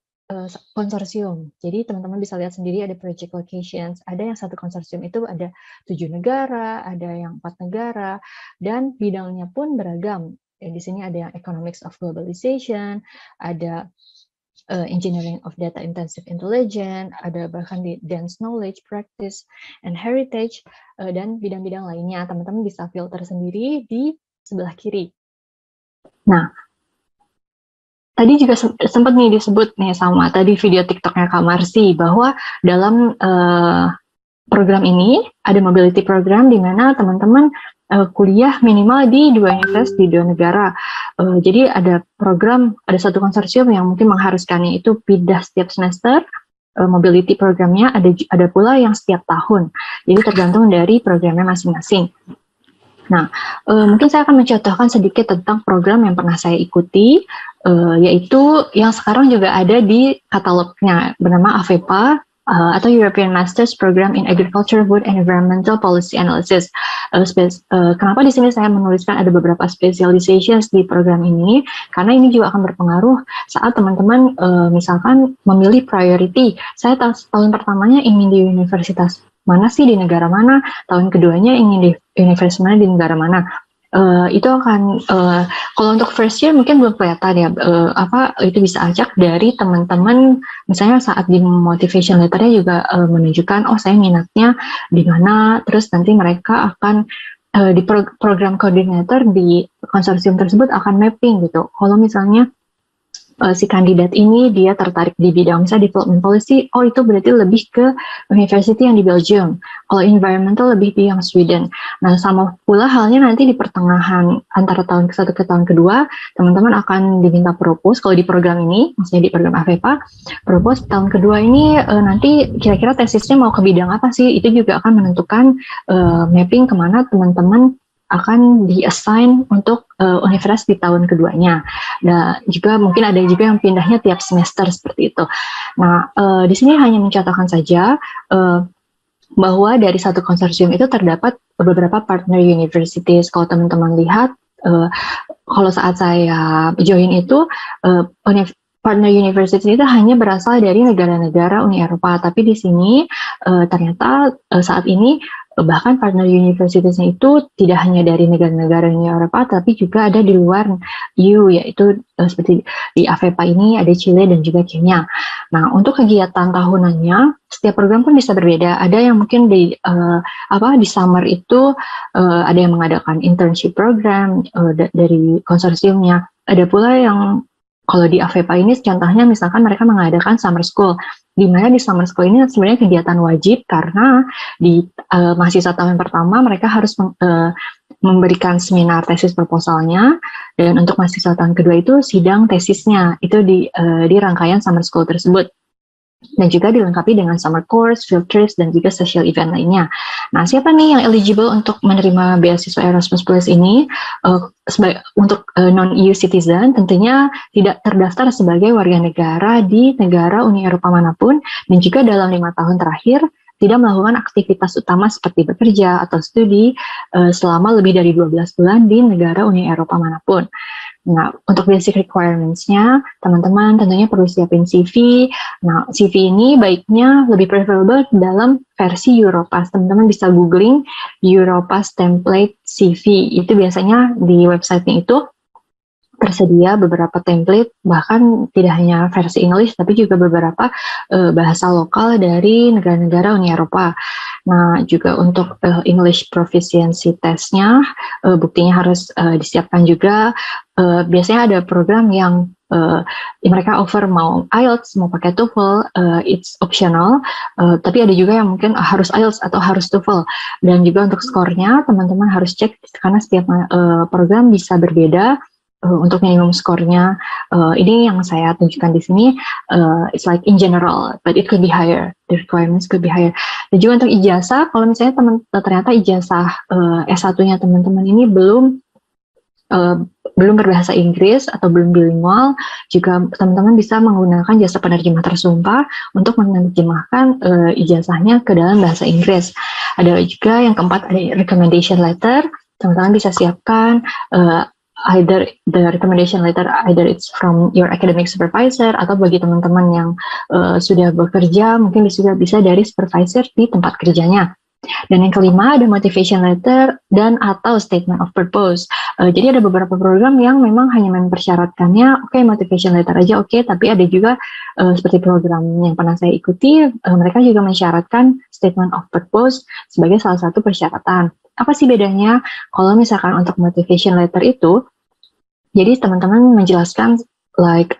konsorsium. Jadi teman-teman bisa lihat sendiri ada project locations, ada yang satu konsorsium itu ada 7 negara, ada yang 4 negara, dan bidangnya pun beragam. Di sini ada yang economics of globalization, ada engineering of data intensive intelligence, ada bahkan di dense knowledge, practice, and heritage, dan bidang-bidang lainnya. Teman-teman bisa filter sendiri di sebelah kiri. Nah, tadi juga sempat nih disebut nih sama tadi video TikToknya Kak Marsi, bahwa dalam program ini ada mobility program di mana teman-teman kuliah minimal di 2 universitas di 2 negara. Jadi ada program, ada satu konsorsium yang mungkin mengharuskannya itu pindah setiap semester. Mobility programnya ada pula yang setiap tahun. Jadi tergantung dari programnya masing-masing. Nah, mungkin saya akan mencontohkan sedikit tentang program yang pernah saya ikuti, yaitu yang sekarang juga ada di katalognya, bernama AVEPA, atau European Masters Program in Agriculture, Food and Environmental Policy Analysis. Kenapa di sini saya menuliskan ada beberapa specializations di program ini? Karena ini juga akan berpengaruh saat teman-teman misalkan memilih priority. Saya tahun pertamanya ingin di universitas mana sih, di negara mana, tahun keduanya ingin di universitas mana, di negara mana. Itu akan kalau untuk first year mungkin belum kelihatan ya, itu bisa acak dari teman-teman misalnya saat di motivation letternya juga menunjukkan saya minatnya di mana, terus nanti mereka akan di program koordinator di konsorsium tersebut akan mapping gitu. Kalau misalnya si kandidat ini dia tertarik di bidang misalnya development policy, itu berarti lebih ke university yang di Belgium. Kalau environmental lebih di yang Sweden. Nah, sama pula halnya nanti di pertengahan antara tahun ke-1 ke tahun kedua, teman-teman akan diminta propose. Kalau di program ini, maksudnya di program AVEPA, propose tahun kedua ini nanti kira-kira tesisnya mau ke bidang apa sih? Itu juga akan menentukan mapping kemana teman-teman akan di-assign untuk universitas di tahun keduanya. Nah, juga mungkin ada juga yang pindahnya tiap semester seperti itu. Nah, di sini hanya mencontohkan saja bahwa dari satu konsorsium itu terdapat beberapa partner universities. Kalau teman-teman lihat, kalau saat saya join itu, partner university itu hanya berasal dari negara-negara Uni Eropa, tapi di sini ternyata saat ini bahkan partner university-nya itu tidak hanya dari negara-negara Uni Eropa, tapi juga ada di luar EU, yaitu seperti di AVEPA ini ada Chile dan juga Kenya. Nah, untuk kegiatan tahunannya, setiap program pun bisa berbeda. Ada yang mungkin di summer itu ada yang mengadakan internship program dari konsorsiumnya. Ada pula yang kalau di AVEPA ini contohnya misalkan mereka mengadakan summer school, di mana di summer school ini sebenarnya kegiatan wajib karena di mahasiswa tahun pertama mereka harus memberikan seminar tesis proposalnya, dan untuk mahasiswa tahun kedua itu sidang tesisnya, itu di rangkaian summer school tersebut. Dan juga dilengkapi dengan summer course, field trips, dan juga social event lainnya. Nah, siapa nih yang eligible untuk menerima beasiswa Erasmus Plus ini? Untuk non-EU citizen, tentunya tidak terdaftar sebagai warga negara di negara Uni Eropa manapun, dan juga dalam 5 tahun terakhir tidak melakukan aktivitas utama seperti bekerja atau studi selama lebih dari 12 bulan di negara Uni Eropa manapun. Nah, untuk basic requirements-nya, teman-teman tentunya perlu siapin CV. Nah, CV ini baiknya lebih preferable dalam versi Europass. Teman-teman bisa googling Europass template CV. Itu biasanya di website-nya itu tersedia beberapa template, bahkan tidak hanya versi English, tapi juga beberapa bahasa lokal dari negara-negara Uni Eropa. Nah, juga untuk English proficiency test-nya, buktinya harus disiapkan juga. Biasanya ada program yang mereka offer mau IELTS, mau pakai TOEFL, it's optional, tapi ada juga yang mungkin harus IELTS atau harus TOEFL. Dan juga untuk skornya, teman-teman harus cek, karena setiap program bisa berbeda. Untuk minimum skornya, ini yang saya tunjukkan di sini, it's like in general, but it could be higher, the requirements could be higher. Dan juga untuk ijazah, kalau misalnya ternyata ijazah S1-nya teman-teman ini belum belum berbahasa Inggris atau belum bilingual, juga teman-teman bisa menggunakan jasa penerjemah tersumpah untuk menerjemahkan ijazahnya ke dalam bahasa Inggris. Ada juga yang keempat, ada recommendation letter. Teman-teman bisa siapkan either the recommendation letter, either it's from your academic supervisor, atau bagi teman-teman yang sudah bekerja, mungkin juga bisa dari supervisor di tempat kerjanya. Dan yang kelima ada motivation letter dan atau statement of purpose. Jadi ada beberapa program yang memang hanya mempersyaratkannya, oke, motivation letter aja oke, tapi ada juga seperti program yang pernah saya ikuti, mereka juga mensyaratkan statement of purpose sebagai salah satu persyaratan. Apa sih bedanya? Kalau misalkan untuk motivation letter itu, jadi teman-teman menjelaskan like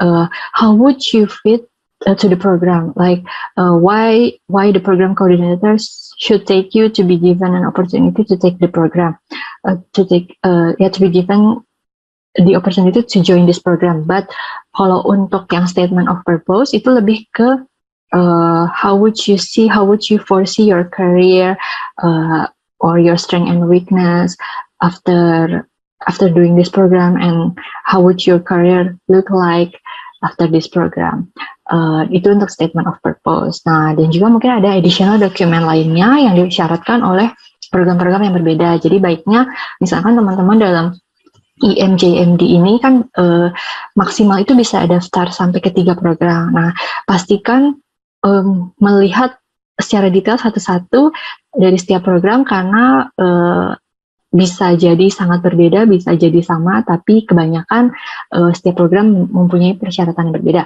how would you fit to the program, like why the program coordinators should take you to be given an opportunity to take the program, to be given the opportunity to join this program. But kalau untuk yang statement of purpose itu lebih ke how would you foresee your career or your strength and weakness after doing this program, and how would your career look like after this program. Itu untuk statement of purpose. Nah, dan juga mungkin ada additional dokumen lainnya yang disyaratkan oleh program-program yang berbeda. Jadi baiknya misalkan teman-teman dalam IMJMD ini kan maksimal itu bisa daftar sampai ke 3 program. Nah, pastikan melihat secara detail satu-satu dari setiap program, karena bisa jadi sangat berbeda, bisa jadi sama, tapi kebanyakan setiap program mempunyai persyaratan yang berbeda.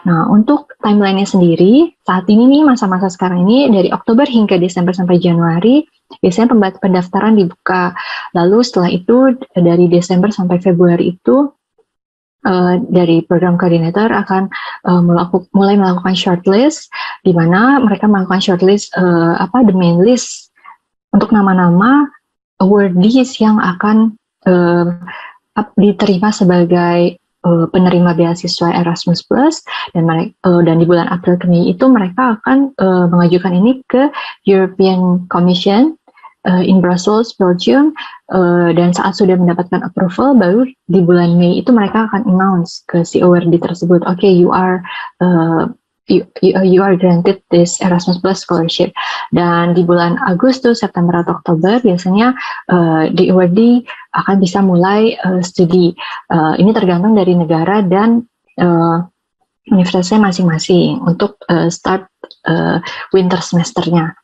Nah, untuk timeline-nya sendiri, saat ini nih, masa-masa sekarang ini, dari Oktober hingga Desember sampai Januari, biasanya pendaftaran dibuka. Lalu setelah itu, dari Desember sampai Februari itu, dari program koordinator akan mulai melakukan shortlist, di mana mereka melakukan shortlist, the main list, untuk nama-nama awardees yang akan diterima sebagai penerima beasiswa Erasmus Plus, dan di bulan April ke Mei itu mereka akan mengajukan ini ke European Commission in Brussels, Belgium, dan saat sudah mendapatkan approval, baru di bulan Mei itu mereka akan announce ke si awardee tersebut, okay, you are granted this Erasmus Plus scholarship. Dan di bulan Agustus, September atau Oktober biasanya di awardee akan bisa mulai studi. Ini tergantung dari negara dan universitasnya masing-masing untuk start winter semesternya.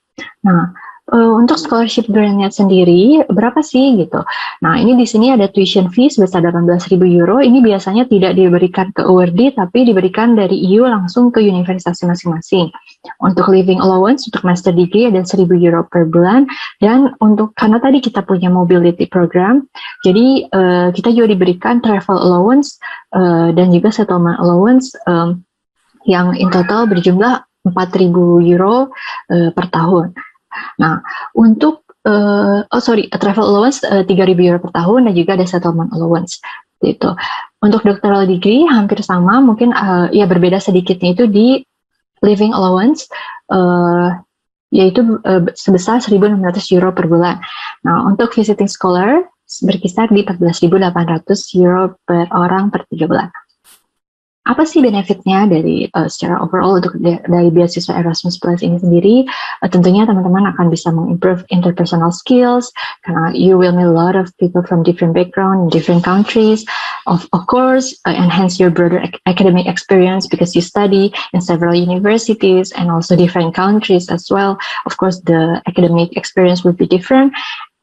Nah, untuk scholarship grant sendiri berapa sih gitu? Nah, ini di sini ada tuition fee sebesar 18.000 euro. Ini biasanya tidak diberikan ke awardee, tapi diberikan dari EU langsung ke universitas masing-masing. Untuk living allowance untuk master degree ada 1.000 euro per bulan, dan karena tadi kita punya mobility program, jadi kita juga diberikan travel allowance dan juga settlement allowance yang in total berjumlah 4.000 euro per tahun. Nah, untuk travel allowance 3.000 euro per tahun, dan juga ada settlement allowance gitu. Untuk doctoral degree hampir sama, mungkin ya berbeda sedikitnya itu di living allowance, yaitu sebesar 1.600 euro per bulan. Nah, untuk visiting scholar berkisar di 14.800 euro per orang per 3 bulan. Apa sih benefitnya dari secara overall untuk dari beasiswa Erasmus Plus ini sendiri? Tentunya teman-teman akan bisa mengimprove interpersonal skills, karena you will meet a lot of people from different background, different countries. Of course, enhance your broader academic experience because you study in several universities and also different countries as well. Of course, the academic experience will be different.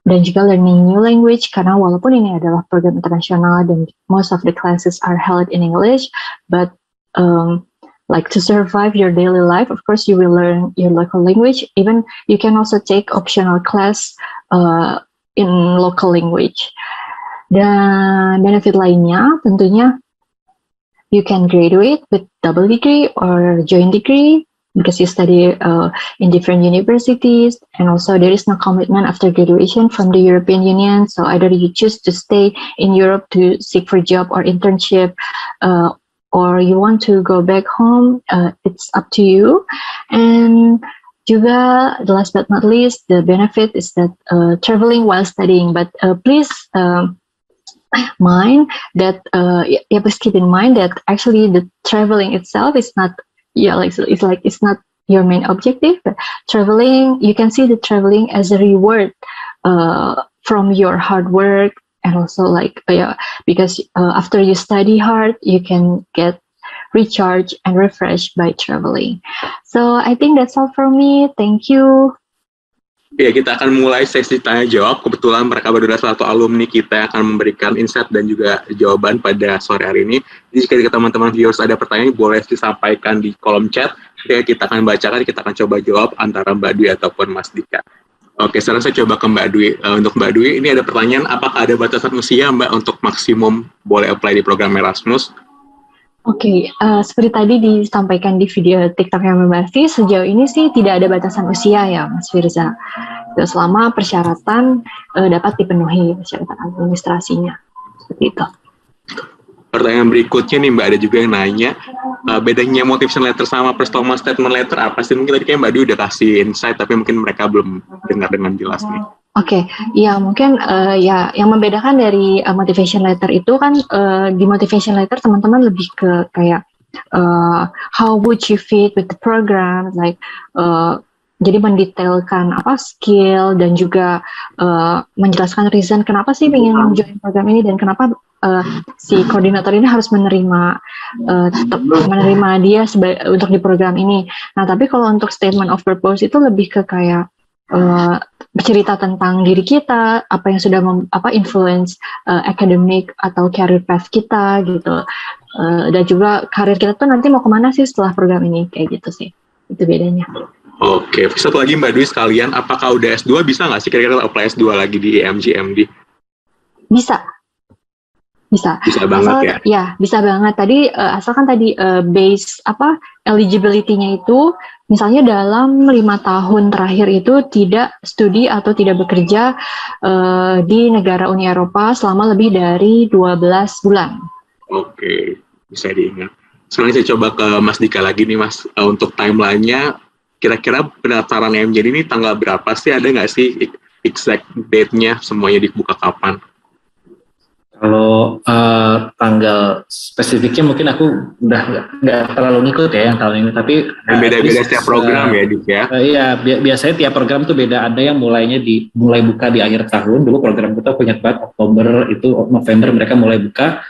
Dan juga learning new language, karena walaupun ini adalah program internasional dan most of the classes are held in English, but like to survive your daily life, of course you will learn your local language. Even you can also take optional class in local language. Dan benefit lainnya tentunya you can graduate with double degree or joint degree, because you study in different universities, and also there is no commitment after graduation from the European Union. So either you choose to stay in Europe to seek for job or internship, or you want to go back home, it's up to you. And juga, the last but not least, the benefit is that traveling while studying. But please mind that please keep in mind that actually the traveling itself is not it's not your main objective, but traveling, you can see the traveling as a reward from your hard work, and also because after you study hard, you can get recharged and refreshed by traveling. So I think that's all from me. Thank you. Ya, kita akan mulai sesi tanya jawab. Kebetulan mereka berdua salah satu alumni kita yang akan memberikan insight dan juga jawaban pada sore hari ini. Jadi jika teman-teman viewers ada pertanyaan, boleh disampaikan di kolom chat. Jadi kita akan bacakan, kita akan coba jawab antara Mbak Dwi ataupun Mas Dika. Oke, sekarang saya coba ke Mbak Dwi. Untuk Mbak Dwi, ini ada pertanyaan, apakah ada batasan usia Mbak untuk maksimum boleh apply di program Erasmus? Oke, seperti tadi disampaikan di video TikTok yang membahas, sejauh ini sih tidak ada batasan usia ya, Mas Firza. Selama persyaratan dapat dipenuhi, persyaratan administrasinya, seperti itu. Pertanyaan berikutnya nih Mbak, ada juga yang nanya, bedanya motivation letter sama personal statement letter apa sih? Mungkin tadi kayak Mbak Dwi udah kasih insight, tapi mungkin mereka belum dengar dengan jelas nih. Oke, ya mungkin yang membedakan dari motivation letter itu kan di motivation letter teman-teman lebih ke kayak how would you fit with the program, jadi mendetailkan apa skill dan juga menjelaskan reason kenapa sih ingin join program ini dan kenapa si koordinator ini harus menerima dia untuk di program ini. Nah, tapi kalau untuk statement of purpose itu lebih ke kayak bercerita tentang diri kita, apa yang sudah influence academic atau career path kita gitu, dan juga karir kita tuh nanti mau kemana sih setelah program ini, kayak gitu sih, itu bedanya. Oke, satu lagi Mbak Dwi sekalian, apakah udah S2 bisa nggak sih kira-kira apply S2 lagi di EMG/MD? Bisa banget ya, bisa banget. Tadi asalkan tadi base eligibility-nya itu misalnya dalam 5 tahun terakhir itu tidak studi atau tidak bekerja di negara Uni Eropa selama lebih dari 12 bulan. Oke, bisa diingat. Sekarang saya coba ke Mas Dika lagi nih Mas, untuk timeline-nya kira-kira pendaftaran EMJ ini tanggal berapa sih? Ada nggak sih exact date-nya, semuanya dibuka kapan? Kalau tanggal spesifiknya mungkin aku udah nggak terlalu ngikut ya yang tahun ini, tapi beda-beda setiap program ya, Dik ya. Iya, biasanya tiap program tuh beda. Ada yang mulai buka di akhir tahun. Dulu program kita punya banget Oktober, itu November mereka mulai buka.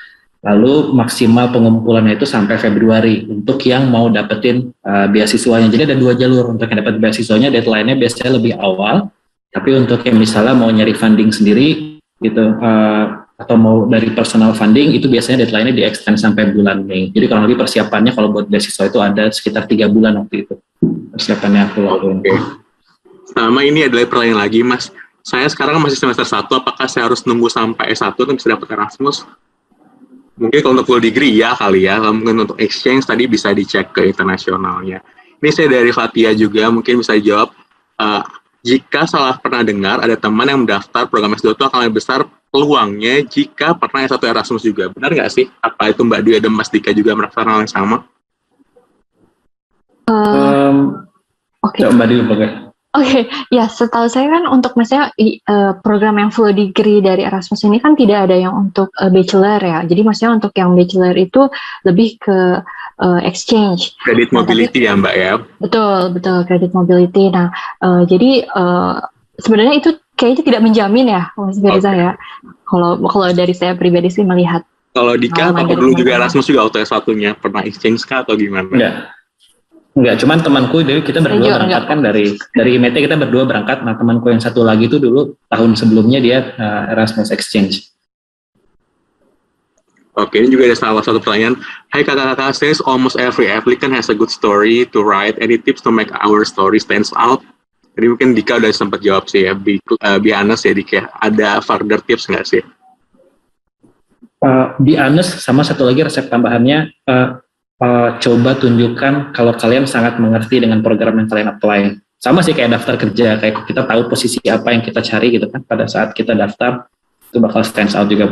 Lalu maksimal pengumpulannya itu sampai Februari untuk yang mau dapetin beasiswanya. Jadi ada 2 jalur untuk yang dapat beasiswanya. Deadline-nya biasanya lebih awal. Tapi untuk yang misalnya mau nyari funding sendiri gitu. Atau mau dari personal funding, itu biasanya deadline-nya di-extend sampai bulan Mei. Jadi kurang lebih persiapannya kalau buat beasiswa itu ada sekitar 3 bulan waktu itu. Persiapannya aku lakuin. Oke. Sama ini adalah pertanyaan lagi, Mas. Saya sekarang masih semester 1, apakah saya harus nunggu sampai S1 untuk bisa dapat Erasmus? Mungkin kalau untuk full degree ya kali ya. Mungkin untuk exchange tadi bisa dicek ke internasionalnya. Ini saya dari Fatia juga, mungkin bisa dijawab. Jika salah pernah dengar, ada teman yang mendaftar program S2 itu akan lebih besar peluangnya jika pernah S1 Erasmus juga. Benar nggak sih? Apa itu Mbak Dwi dan Mas Dika juga merasakan hal yang sama? Oke. Mbak Dwi boleh. Oke, ya setahu saya kan untuk misalnya program yang full degree dari Erasmus ini kan tidak ada yang untuk bachelor ya. Jadi maksudnya untuk yang bachelor itu lebih ke exchange. Credit mobility ya Mbak ya? Betul, credit mobility. Nah, jadi sebenarnya itu kayaknya tidak menjamin ya, Mas Firza ya. Kalau dari saya pribadi sih melihat. Kalau Dika, apa dulu juga Erasmus juga auto S1-nya? Pernah exchange kah atau gimana? Enggak, cuman temanku dari kita berdua berangkat kan dari IMT kita berdua berangkat. Nah temanku yang satu lagi itu dulu tahun sebelumnya dia Erasmus exchange. Oke, ini juga ada salah satu pertanyaan. Hai kakak-kakak, says almost every applicant has a good story to write. Any tips to make our story stands out? Jadi mungkin Dika udah sempat jawab sih ya. Be honest ya Dika. Ada further tips nggak sih? Be honest, sama satu lagi resep tambahannya. Coba tunjukkan kalau kalian sangat mengerti dengan program yang kalian apply. Sama sih kayak daftar kerja, kayak kita tahu posisi apa yang kita cari gitu kan pada saat kita daftar, itu bakal stands out juga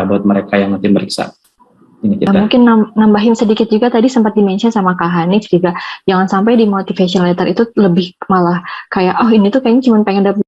buat mereka yang nanti meriksa. Ini kita. Mungkin nambahin sedikit juga tadi sempat di-mention sama Kak Hanif juga, jangan sampai di motivation letter itu lebih malah kayak ini tuh kayaknya cuma pengen dapet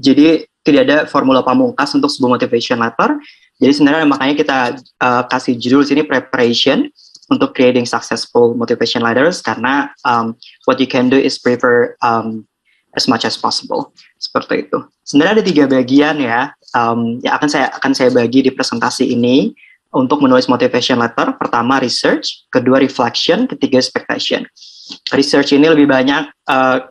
Jadi tidak ada formula pamungkas untuk sebuah motivation letter. Jadi sebenarnya makanya kita kasih judul sini preparation untuk creating successful motivation letters, karena what you can do is prepare as much as possible. Seperti itu. Sebenarnya ada 3 bagian ya, yang akan saya bagi di presentasi ini untuk menulis motivation letter. Pertama research, kedua reflection, ketiga expectation. Research ini lebih banyak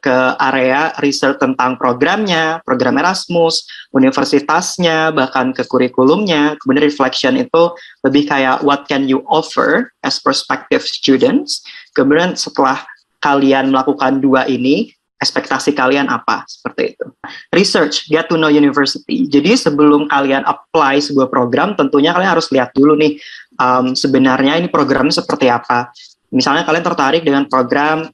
ke area research tentang programnya, program Erasmus, universitasnya, bahkan ke kurikulumnya. Kemudian reflection itu lebih kayak what can you offer as prospective students. Kemudian setelah kalian melakukan 2 ini, ekspektasi kalian apa? Seperti itu. Research, get to know university. Jadi sebelum kalian apply sebuah program, tentunya kalian harus lihat dulu nih, sebenarnya ini programnya seperti apa. Misalnya kalian tertarik dengan program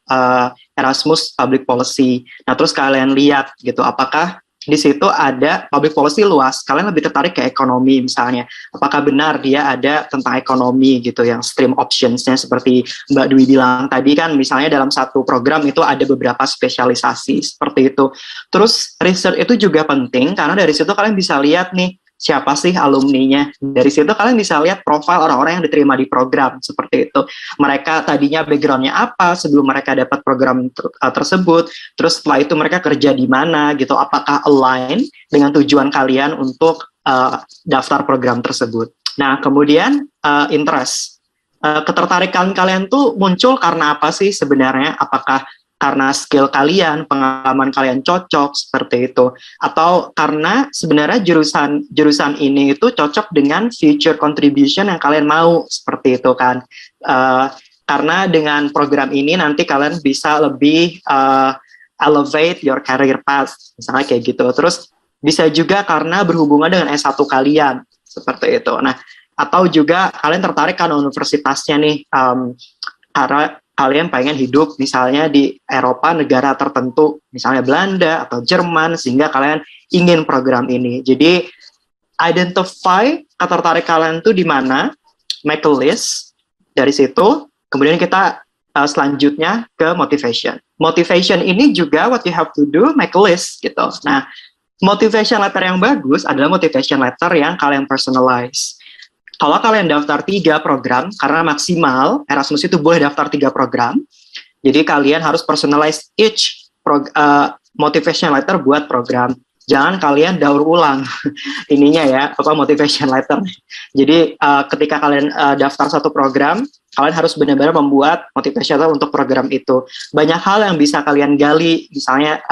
Erasmus Public Policy. Nah, terus kalian lihat gitu, apakah di situ ada public policy luas, kalian lebih tertarik ke ekonomi misalnya. Apakah benar dia ada tentang ekonomi gitu, yang stream optionsnya seperti Mbak Dwi bilang tadi kan, misalnya dalam satu program itu ada beberapa spesialisasi seperti itu. Terus research itu juga penting, karena dari situ kalian bisa lihat nih, siapa sih alumninya. Dari situ kalian bisa lihat profil orang-orang yang diterima di program, seperti itu. Mereka tadinya background-nya apa sebelum mereka dapat program tersebut, terus setelah itu mereka kerja di mana gitu, apakah align dengan tujuan kalian untuk daftar program tersebut. Nah, kemudian interest. Ketertarikan kalian tuh muncul karena apa sih sebenarnya? Apakah karena skill kalian, pengalaman kalian cocok seperti itu, atau karena sebenarnya jurusan ini itu cocok dengan future contribution yang kalian mau, seperti itu kan. Karena dengan program ini nanti kalian bisa lebih elevate your career path, misalnya kayak gitu. Terus bisa juga karena berhubungan dengan S1 kalian, seperti itu. Nah, atau juga kalian tertarik kan universitasnya nih, karena kalian pengen hidup misalnya di Eropa, negara tertentu, misalnya Belanda atau Jerman, sehingga kalian ingin program ini. Jadi identify ketertarik kalian tuh di mana, make a list dari situ. Kemudian kita selanjutnya ke motivation. Motivation ini juga what you have to do, make a list gitu. Nah, motivation letter yang bagus adalah motivation letter yang kalian personalize. Kalau kalian daftar 3 program, karena maksimal Erasmus itu boleh daftar 3 program, jadi kalian harus personalize each motivation letter buat program. jangan kalian daur ulang ininya ya, motivation letter. Jadi ketika kalian daftar satu program, kalian harus benar-benar membuat motivation letter untuk program itu. Banyak hal yang bisa kalian gali, misalnya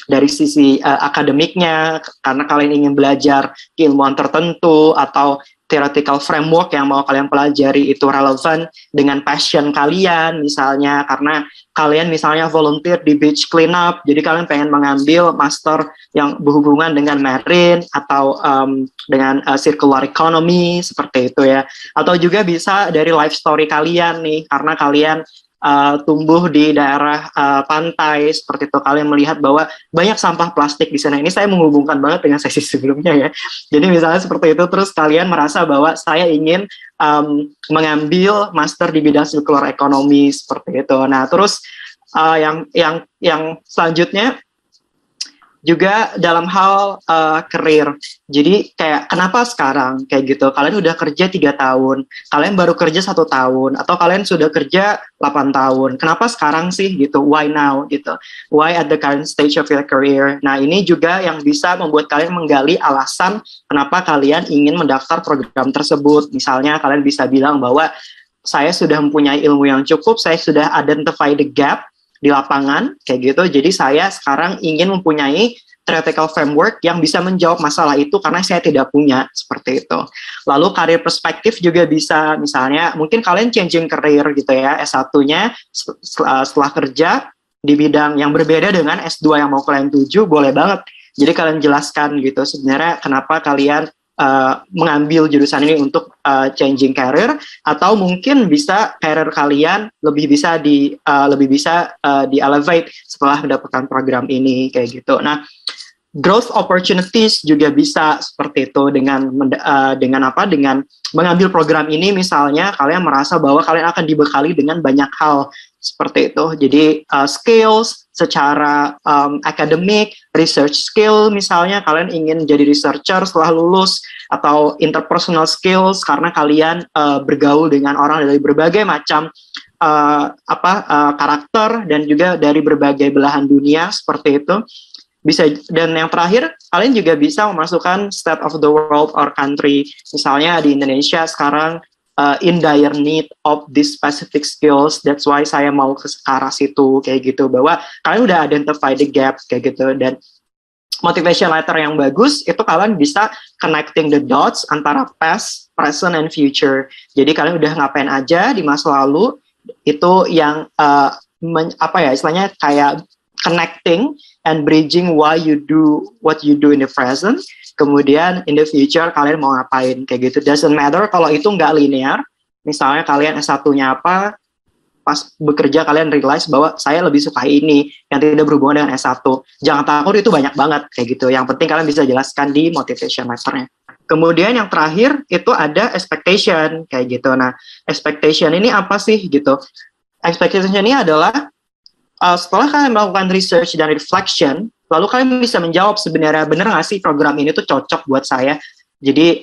dari sisi akademiknya, karena kalian ingin belajar keilmuan tertentu, atau theoretical framework yang mau kalian pelajari itu relevan dengan passion kalian, misalnya karena kalian misalnya volunteer di beach cleanup, jadi kalian pengen mengambil master yang berhubungan dengan marine atau dengan circular economy, seperti itu ya. Atau juga bisa dari life story kalian nih, karena kalian tumbuh di daerah pantai, seperti itu, kalian melihat bahwa banyak sampah plastik di sana. Ini saya menghubungkan banget dengan sesi sebelumnya ya. Jadi misalnya seperti itu, terus kalian merasa bahwa saya ingin mengambil master di bidang circular economy, seperti itu. Nah, terus yang selanjutnya juga dalam hal karir. Jadi kayak kenapa sekarang kayak gitu? Kalian udah kerja 3 tahun, kalian baru kerja 1 tahun, atau kalian sudah kerja 8 tahun. Kenapa sekarang sih gitu? Why now gitu? Why at the current stage of your career? Nah, ini juga yang bisa membuat kalian menggali alasan kenapa kalian ingin mendaftar program tersebut. Misalnya kalian bisa bilang bahwa saya sudah mempunyai ilmu yang cukup, saya sudah identify the gap di lapangan, kayak gitu. Jadi saya sekarang ingin mempunyai theoretical framework yang bisa menjawab masalah itu karena saya tidak punya, seperti itu. Lalu karir perspektif juga bisa, misalnya mungkin kalian changing career gitu ya, S1-nya setelah kerja di bidang yang berbeda dengan S2 yang mau kalian tuju, boleh banget. Jadi kalian jelaskan gitu sebenarnya kenapa kalian mengambil jurusan ini untuk changing career, atau mungkin bisa career kalian lebih bisa di elevate setelah mendapatkan program ini, kayak gitu. Nah, growth opportunities juga bisa seperti itu dengan mengambil program ini. Misalnya kalian merasa bahwa kalian akan dibekali dengan banyak hal, seperti itu. Jadi skills secara akademik, research skill, misalnya kalian ingin jadi researcher setelah lulus, atau interpersonal skills karena kalian bergaul dengan orang dari berbagai macam karakter dan juga dari berbagai belahan dunia, seperti itu. Bisa. Dan yang terakhir, kalian juga bisa memasukkan state of the world or country. Misalnya di Indonesia sekarang in dire need of these specific skills, that's why saya mau ke arah situ, kayak gitu, bahwa kalian udah identify the gap, kayak gitu. Dan motivation letter yang bagus itu kalian bisa connecting the dots antara past, present, and future. Jadi kalian udah ngapain aja di masa lalu, itu yang istilahnya kayak connecting and bridging why you do what you do in the present. Kemudian in the future kalian mau ngapain, kayak gitu. Doesn't matter kalau itu nggak linear. Misalnya kalian S1-nya apa, pas bekerja kalian realize bahwa saya lebih suka ini yang tidak berhubungan dengan S1. Jangan takut, itu banyak banget, kayak gitu. Yang penting kalian bisa jelaskan di motivation letter-nya. Kemudian yang terakhir itu ada expectation, kayak gitu. Nah, expectation ini apa sih gitu? Expectation ini adalah setelah kalian melakukan research dan reflection, lalu kalian bisa menjawab sebenarnya benar nggak sih program ini tuh cocok buat saya. Jadi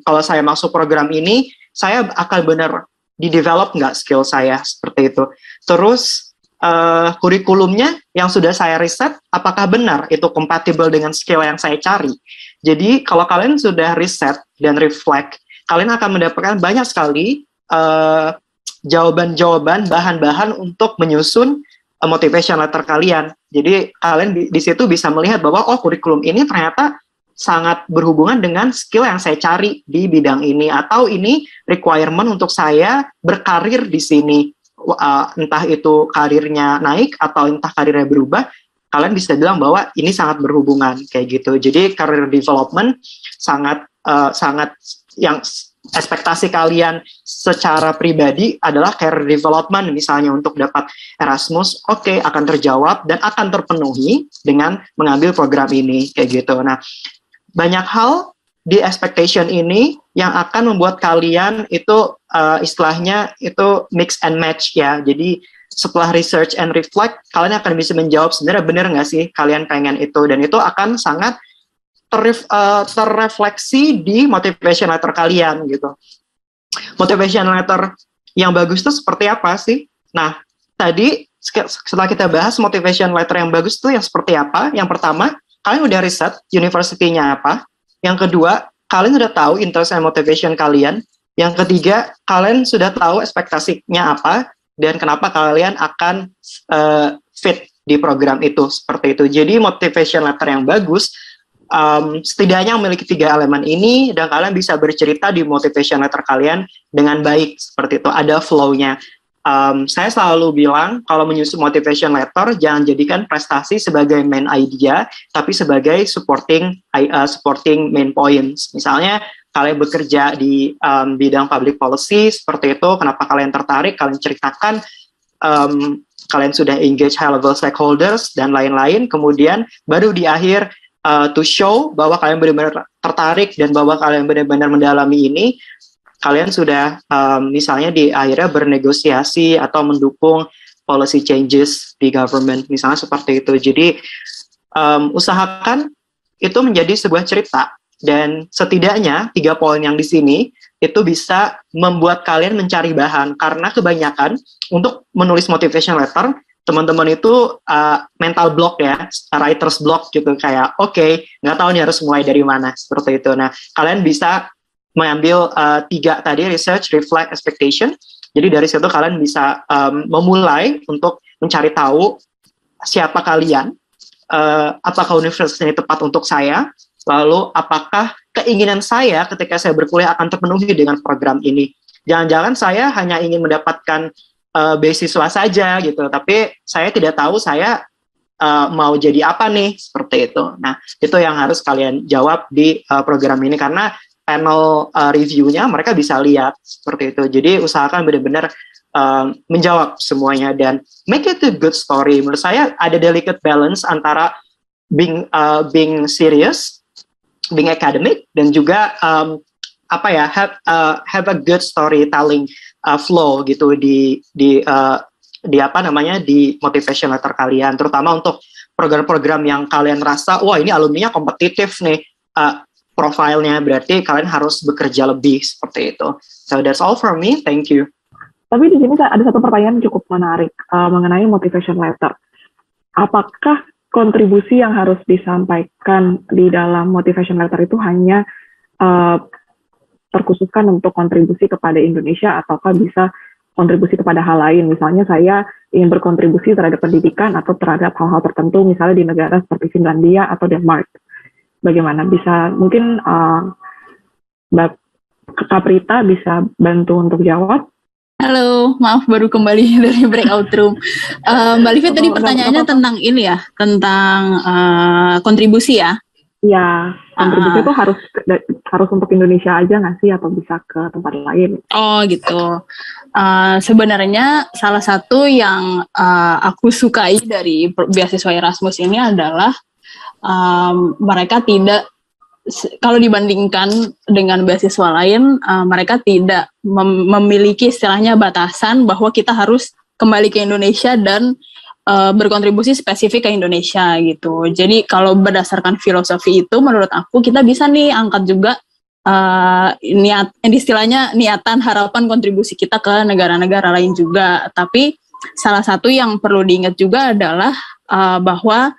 kalau saya masuk program ini, saya akan benar di-develop nggak skill saya, seperti itu. Terus kurikulumnya yang sudah saya riset, apakah benar itu kompatibel dengan skill yang saya cari. Jadi kalau kalian sudah riset dan reflect, kalian akan mendapatkan banyak sekali jawaban-jawaban, bahan-bahan untuk menyusun motivation letter kalian. Jadi kalian di situ bisa melihat bahwa kurikulum ini ternyata sangat berhubungan dengan skill yang saya cari di bidang ini, atau ini requirement untuk saya berkarir di sini. Entah itu karirnya naik atau entah karirnya berubah, kalian bisa bilang bahwa ini sangat berhubungan, kayak gitu. Jadi career development sangat yang ekspektasi kalian secara pribadi adalah career development, misalnya untuk dapat Erasmus, oke, akan terjawab dan akan terpenuhi dengan mengambil program ini, kayak gitu. Nah, banyak hal di expectation ini yang akan membuat kalian itu istilahnya itu mix and match ya. Jadi setelah research and reflect, kalian akan bisa menjawab sebenarnya benar nggak sih kalian pengen itu, dan itu akan sangat terrefleksi di motivation letter kalian gitu. Motivation letter yang bagus itu seperti apa sih? Nah, tadi setelah kita bahas motivation letter yang bagus itu yang seperti apa, yang pertama kalian udah riset university-nya apa. Yang kedua, kalian sudah tahu interest and motivation kalian. Yang ketiga, kalian sudah tahu ekspektasinya apa dan kenapa kalian akan fit di program itu, seperti itu. Jadi motivation letter yang bagus setidaknya memiliki 3 elemen ini, dan kalian bisa bercerita di motivation letter kalian dengan baik, seperti itu, ada flow-nya. Saya selalu bilang kalau menyusun motivation letter jangan jadikan prestasi sebagai main idea, tapi sebagai supporting main points. Misalnya kalian bekerja di bidang public policy seperti itu, kenapa kalian tertarik, kalian ceritakan, kalian sudah engage high level stakeholders dan lain-lain, kemudian baru di akhir to show bahwa kalian benar-benar tertarik dan bahwa kalian benar-benar mendalami ini, kalian sudah misalnya di akhirnya bernegosiasi atau mendukung policy changes di government, misalnya seperti itu. Jadi usahakan itu menjadi sebuah cerita, dan setidaknya 3 poin yang di sini itu bisa membuat kalian mencari bahan, karena kebanyakan untuk menulis motivation letter teman-teman itu mental block ya, writer's block gitu, kayak oke, nggak tahu nih harus mulai dari mana, seperti itu. Nah, kalian bisa mengambil 3 tadi, research, reflect, expectation. Jadi dari situ kalian bisa memulai untuk mencari tahu siapa kalian, apakah universitas ini tepat untuk saya, lalu apakah keinginan saya ketika saya berkuliah akan terpenuhi dengan program ini. Jangan-jangan saya hanya ingin mendapatkan beasiswa saja gitu, tapi saya tidak tahu saya mau jadi apa nih, seperti itu. Nah, itu yang harus kalian jawab di program ini, karena panel review-nya mereka bisa lihat seperti itu. Jadi usahakan benar-benar menjawab semuanya dan make it a good story. Menurut saya ada delicate balance antara being serious, being academic, dan juga have a good storytelling flow gitu di apa namanya, di motivation letter kalian, terutama untuk program-program yang kalian rasa wah ini alumninya kompetitif nih, profilnya, berarti kalian harus bekerja lebih, seperti itu. So that's all for me, thank you. Tapi di sini ada satu pertanyaan cukup menarik mengenai motivation letter. Apakah kontribusi yang harus disampaikan di dalam motivation letter itu hanya terkhususkan untuk kontribusi kepada Indonesia, ataukah bisa kontribusi kepada hal lain? Misalnya saya ingin berkontribusi terhadap pendidikan atau terhadap hal-hal tertentu, misalnya di negara seperti Finlandia atau Denmark. Bagaimana? Bisa mungkin Mbak Kaprita bisa bantu untuk jawab? Halo, maaf baru kembali dari breakout room. Mbak Livi tadi pertanyaannya tentang ini ya, tentang kontribusi ya? Ya, kontribusi itu harus untuk Indonesia aja nggak sih, atau bisa ke tempat lain? Oh gitu. Sebenarnya salah satu yang aku sukai dari beasiswa Erasmus ini adalah mereka tidak, kalau dibandingkan dengan beasiswa lain, mereka tidak memiliki istilahnya batasan bahwa kita harus kembali ke Indonesia dan berkontribusi spesifik ke Indonesia gitu. Jadi kalau berdasarkan filosofi itu, menurut aku kita bisa nih angkat juga istilahnya niatan, harapan, kontribusi kita ke negara-negara lain juga. Tapi salah satu yang perlu diingat juga adalah bahwa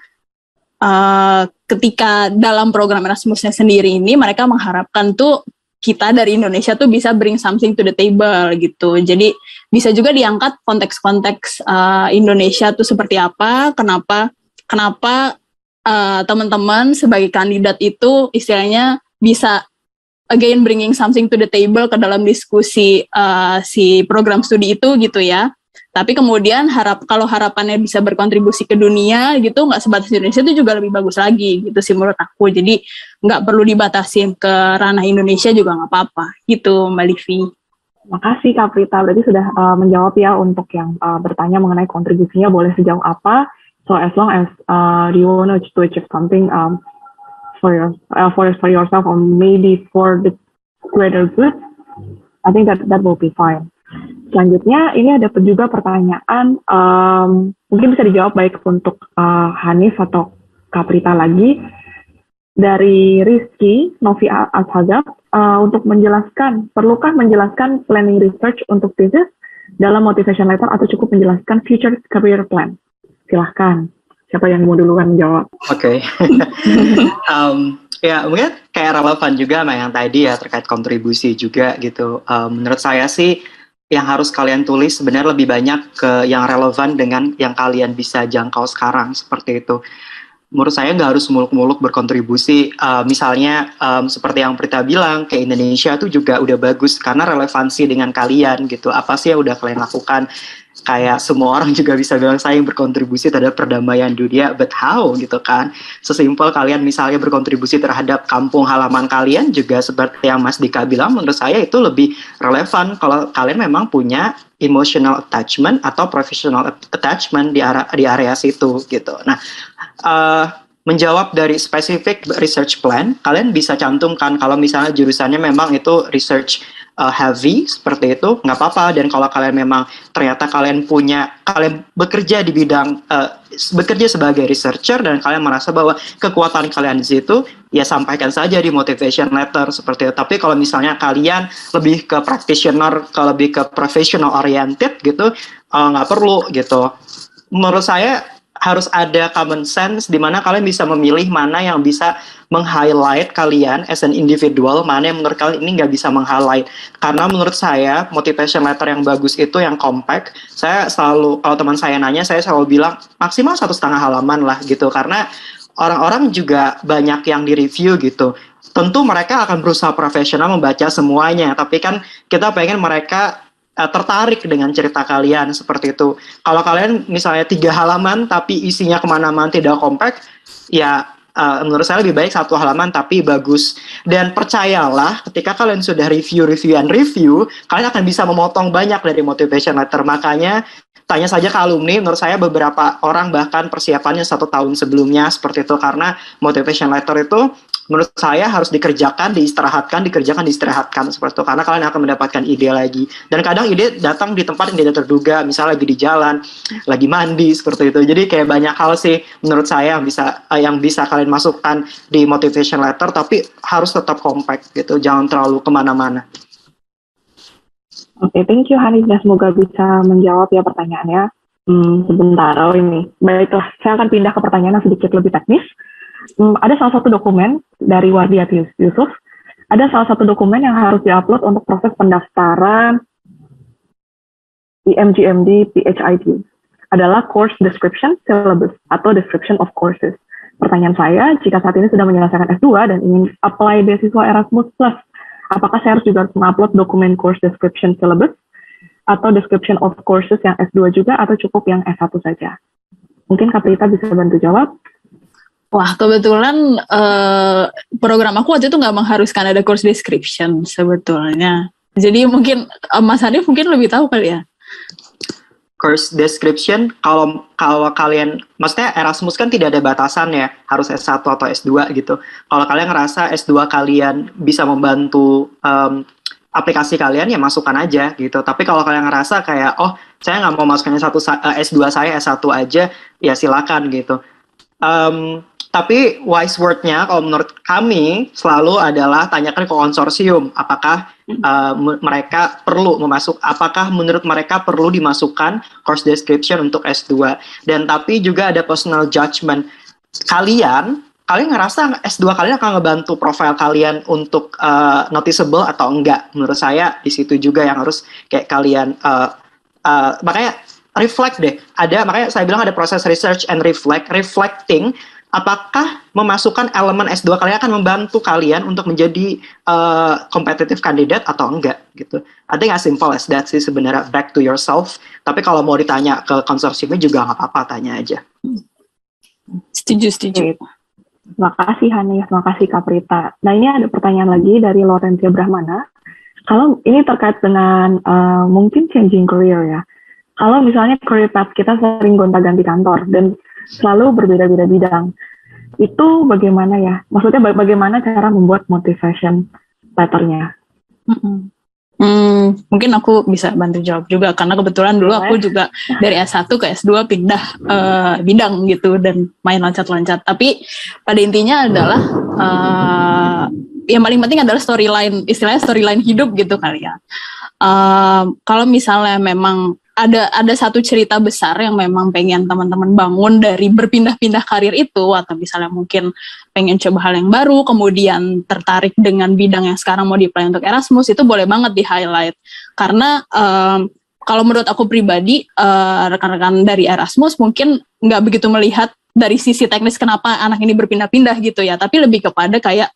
ketika dalam program Erasmusnya sendiri ini, mereka mengharapkan tuh kita dari Indonesia tuh bisa bring something to the table gitu. Jadi bisa juga diangkat konteks-konteks Indonesia tuh seperti apa, kenapa teman-teman sebagai kandidat itu istilahnya bisa again bringing something to the table ke dalam diskusi si program studi itu gitu ya. Tapi kemudian kalau harapannya bisa berkontribusi ke dunia gitu, nggak sebatas Indonesia, itu juga lebih bagus lagi gitu sih menurut aku. Jadi nggak perlu dibatasin ke ranah Indonesia juga nggak apa-apa gitu, Mbak Livi. Makasih Kak Prita, berarti sudah menjawab ya untuk yang bertanya mengenai kontribusinya boleh sejauh apa. So as long as you want to achieve something for yourself or maybe for the greater good, I think that will be fine. Selanjutnya ini ada juga pertanyaan, mungkin bisa dijawab baik untuk Hanif atau Kaprita lagi, dari Rizky Novi Ashazab, untuk menjelaskan, perlukah menjelaskan planning research untuk thesis dalam motivation letter atau cukup menjelaskan future career plan? Silahkan. Siapa yang mau duluan menjawab? Oke. Ya mungkin kayak relevan juga sama yang tadi ya terkait kontribusi juga gitu. Menurut saya sih yang harus kalian tulis sebenarnya lebih banyak ke yang relevan dengan yang kalian bisa jangkau sekarang seperti itu. Menurut saya nggak harus muluk-muluk berkontribusi. Misalnya seperti yang Prita bilang, ke Indonesia tuh juga udah bagus karena relevansi dengan kalian gitu. Apa sih yang udah kalian lakukan? Kayak semua orang juga bisa bilang saya yang berkontribusi terhadap perdamaian dunia, but how gitu kan? Sesimpel kalian misalnya berkontribusi terhadap kampung halaman kalian juga seperti yang Mas Dika bilang, menurut saya itu lebih relevan kalau kalian memang punya emotional attachment atau professional attachment di area situ gitu. Nah, menjawab dari spesifik research plan, kalian bisa cantumkan kalau misalnya jurusannya memang itu research heavy seperti itu, nggak apa-apa. Dan kalau kalian memang ternyata kalian bekerja di bidang bekerja sebagai researcher dan kalian merasa bahwa kekuatan kalian di situ, ya sampaikan saja di motivation letter seperti itu. Tapi kalau misalnya kalian lebih ke practitioner, kalau lebih ke professional oriented gitu, nggak perlu gitu. Menurut saya harus ada common sense di mana kalian bisa memilih mana yang bisa meng-highlight kalian as an individual, mana yang menurut kalian ini nggak bisa meng-highlight. Karena menurut saya motivation letter yang bagus itu yang compact. Saya selalu, kalau teman saya nanya, saya selalu bilang maksimal 1,5 halaman lah gitu. Karena orang-orang juga banyak yang di-review gitu. Tentu mereka akan berusaha profesional membaca semuanya, tapi kan kita pengen mereka tertarik dengan cerita kalian seperti itu. Kalau kalian misalnya 3 halaman tapi isinya kemana-mana tidak compact, ya menurut saya lebih baik 1 halaman tapi bagus. Dan percayalah ketika kalian sudah review, kalian akan bisa memotong banyak dari motivation letter. Makanya tanya saja ke alumni, menurut saya beberapa orang bahkan persiapannya 1 tahun sebelumnya seperti itu. Karena motivation letter itu menurut saya harus dikerjakan, diistirahatkan seperti itu. Karena kalian akan mendapatkan ide lagi. Dan kadang ide datang di tempat yang tidak terduga, misalnya lagi di jalan, lagi mandi seperti itu. Jadi kayak banyak hal sih menurut saya yang bisa kalian masukkan di motivation letter, tapi harus tetap compact gitu, jangan terlalu kemana-mana. Oke, thank you Hanifah. Semoga bisa menjawab ya pertanyaannya. Sebentar, ini. Baiklah, saya akan pindah ke pertanyaan yang sedikit lebih teknis. Ada salah satu dokumen dari Wardiat Yusuf. Ada salah satu dokumen yang harus diupload untuk proses pendaftaran IMGMD PhID. Adalah course description syllabus atau description of courses. Pertanyaan saya, jika saat ini sudah menyelesaikan S2 dan ingin apply beasiswa Erasmus+, apakah saya harus juga mengupload dokumen course description syllabus atau description of courses yang S2 juga atau cukup yang S1 saja? Mungkin Kak Prita bisa bantu jawab. Wah, kebetulan program aku waktu itu nggak mengharuskan ada course description sebetulnya. Jadi mungkin Mas Hanif mungkin lebih tahu kali ya. Course description, kalau kalian, maksudnya Erasmus kan tidak ada batasan ya, harus S1 atau S2 gitu. Kalau kalian ngerasa S2 kalian bisa membantu aplikasi kalian, ya masukkan aja gitu. Tapi kalau kalian ngerasa kayak, oh saya nggak mau masukkan S2 saya, S1 aja, ya silakan gitu. Tapi wise word-nya kalau menurut kami selalu adalah tanyakan ke konsorsium apakah mereka perlu apakah menurut mereka perlu dimasukkan course description untuk S2. Dan tapi juga ada personal judgment. Kalian ngerasa S2 kalian akan ngebantu profile kalian untuk noticeable atau enggak. Menurut saya di situ juga yang harus kayak kalian makanya reflect deh. Makanya saya bilang ada proses research and reflecting. Apakah memasukkan elemen S2 kalian akan membantu kalian untuk menjadi competitive candidate atau enggak gitu. I think as simple as that sih sebenarnya, back to yourself. Tapi kalau mau ditanya ke konsorsiumnya juga nggak apa-apa, tanya aja. Setuju. Terima kasih Hanif, terima kasih Kak Prita. Nah ini ada pertanyaan lagi dari Laurencia Brahmana. Kalau ini terkait dengan mungkin changing career ya. Kalau misalnya career path kita sering gonta-ganti kantor dan selalu berbeda-beda bidang, itu bagaimana ya? Maksudnya bagaimana cara membuat motivation letternya? Mungkin aku bisa bantu jawab juga, karena kebetulan dulu aku juga dari S1 ke S2 pindah bidang gitu dan main loncat-loncat. Tapi pada intinya adalah yang paling penting adalah storyline, istilahnya storyline hidup gitu kali ya. Kalau misalnya memang ada satu cerita besar yang memang pengen teman-teman bangun dari berpindah-pindah karir itu, atau misalnya mungkin pengen coba hal yang baru, kemudian tertarik dengan bidang yang sekarang mau di-apply untuk Erasmus, itu boleh banget di-highlight. Karena kalau menurut aku pribadi, rekan-rekan dari Erasmus mungkin nggak begitu melihat dari sisi teknis kenapa anak ini berpindah-pindah gitu ya, tapi lebih kepada kayak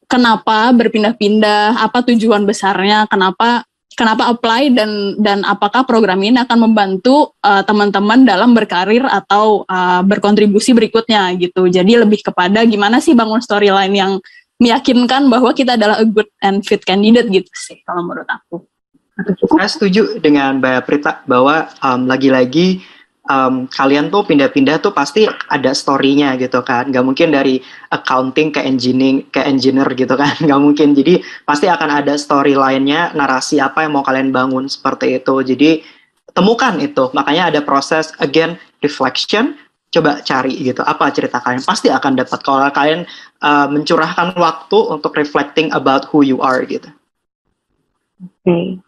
kenapa berpindah-pindah, apa tujuan besarnya, kenapa apply, dan apakah program ini akan membantu teman-teman dalam berkarir atau berkontribusi berikutnya gitu. Jadi lebih kepada gimana sih bangun storyline yang meyakinkan bahwa kita adalah a good and fit candidate gitu sih kalau menurut aku. Saya setuju dengan Mbak Prita bahwa lagi-lagi kalian tuh pindah-pindah tuh pasti ada story-nya gitu kan. Nggak mungkin dari accounting ke engineer gitu kan. Nggak mungkin. Jadi pasti akan ada storyline-nya, narasi apa yang mau kalian bangun seperti itu. Jadi temukan itu. Makanya ada proses, again, reflection. Coba cari gitu, apa cerita kalian. Pasti akan dapat kalau kalian mencurahkan waktu untuk reflecting about who you are gitu. Oke.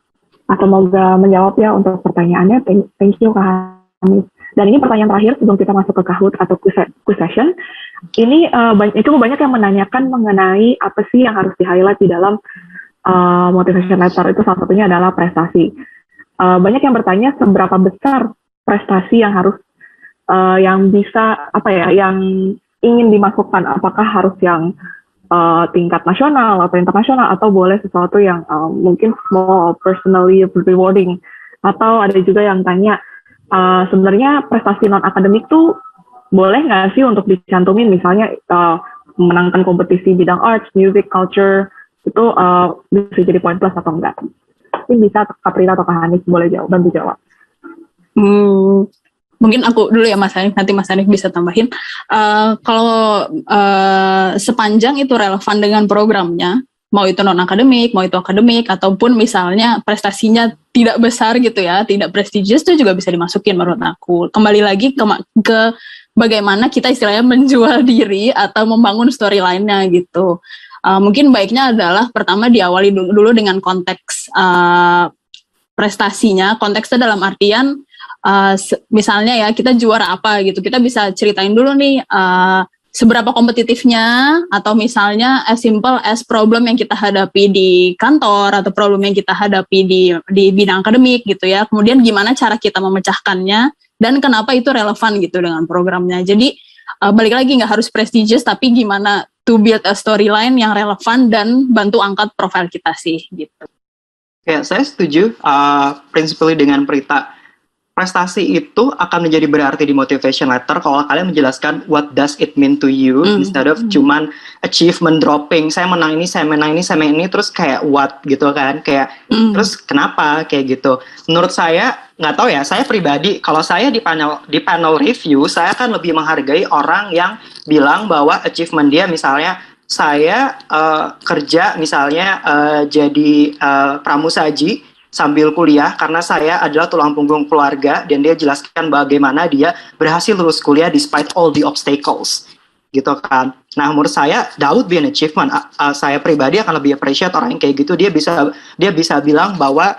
Semoga menjawab ya untuk pertanyaannya. Thank you Kak Hanis. Dan ini pertanyaan terakhir sebelum kita masuk ke Kahoot atau quiz session. Ini cukup banyak yang menanyakan mengenai apa sih yang harus di-highlight di dalam motivation letter. Itu salah satunya adalah prestasi. Banyak yang bertanya seberapa besar prestasi yang harus yang bisa yang ingin dimasukkan. Apakah harus yang tingkat nasional atau internasional, atau boleh sesuatu yang mungkin small, personally rewarding. Atau ada juga yang tanya, sebenarnya prestasi non-akademik tuh boleh nggak sih untuk dicantumin, misalnya memenangkan kompetisi bidang arts, music, culture, itu bisa jadi poin plus atau enggak? Ini bisa Kak Prita atau Kak Hanis boleh bantu jawab. Mungkin aku dulu ya Mas Hanif, nanti Mas Hanif bisa tambahin. Kalau sepanjang itu relevan dengan programnya, mau itu non-akademik, mau itu akademik, ataupun misalnya prestasinya tidak besar gitu ya, tidak prestigious, itu juga bisa dimasukin menurut aku. Kembali lagi ke bagaimana kita istilahnya menjual diri atau membangun storyline-nya gitu. Mungkin baiknya adalah pertama diawali dulu dengan konteks prestasinya. Konteksnya dalam artian misalnya ya kita juara apa gitu, kita bisa ceritain dulu nih seberapa kompetitifnya, atau misalnya as simple as problem yang kita hadapi di kantor atau problem yang kita hadapi di bidang akademik gitu ya, kemudian gimana cara kita memecahkannya dan kenapa itu relevan gitu dengan programnya. Jadi balik lagi nggak harus prestigious, tapi gimana to build a storyline yang relevan dan bantu angkat profil kita sih gitu. Ya, saya setuju principally dengan Prita. Prestasi itu akan menjadi berarti di motivation letter kalau kalian menjelaskan what does it mean to you instead of cuman achievement dropping. Saya menang ini, saya menang ini, saya menang ini, terus kayak what gitu kan, kayak terus kenapa kayak gitu. Menurut saya nggak tahu ya, saya pribadi kalau saya di panel review, saya akan lebih menghargai orang yang bilang bahwa achievement dia misalnya saya kerja misalnya jadi pramusaji sambil kuliah karena saya adalah tulang punggung keluarga, dan dia jelaskan bagaimana dia berhasil lulus kuliah despite all the obstacles gitu kan. Nah menurut saya that would be an achievement. Saya pribadi akan lebih appreciate orang yang kayak gitu. Dia bisa bilang bahwa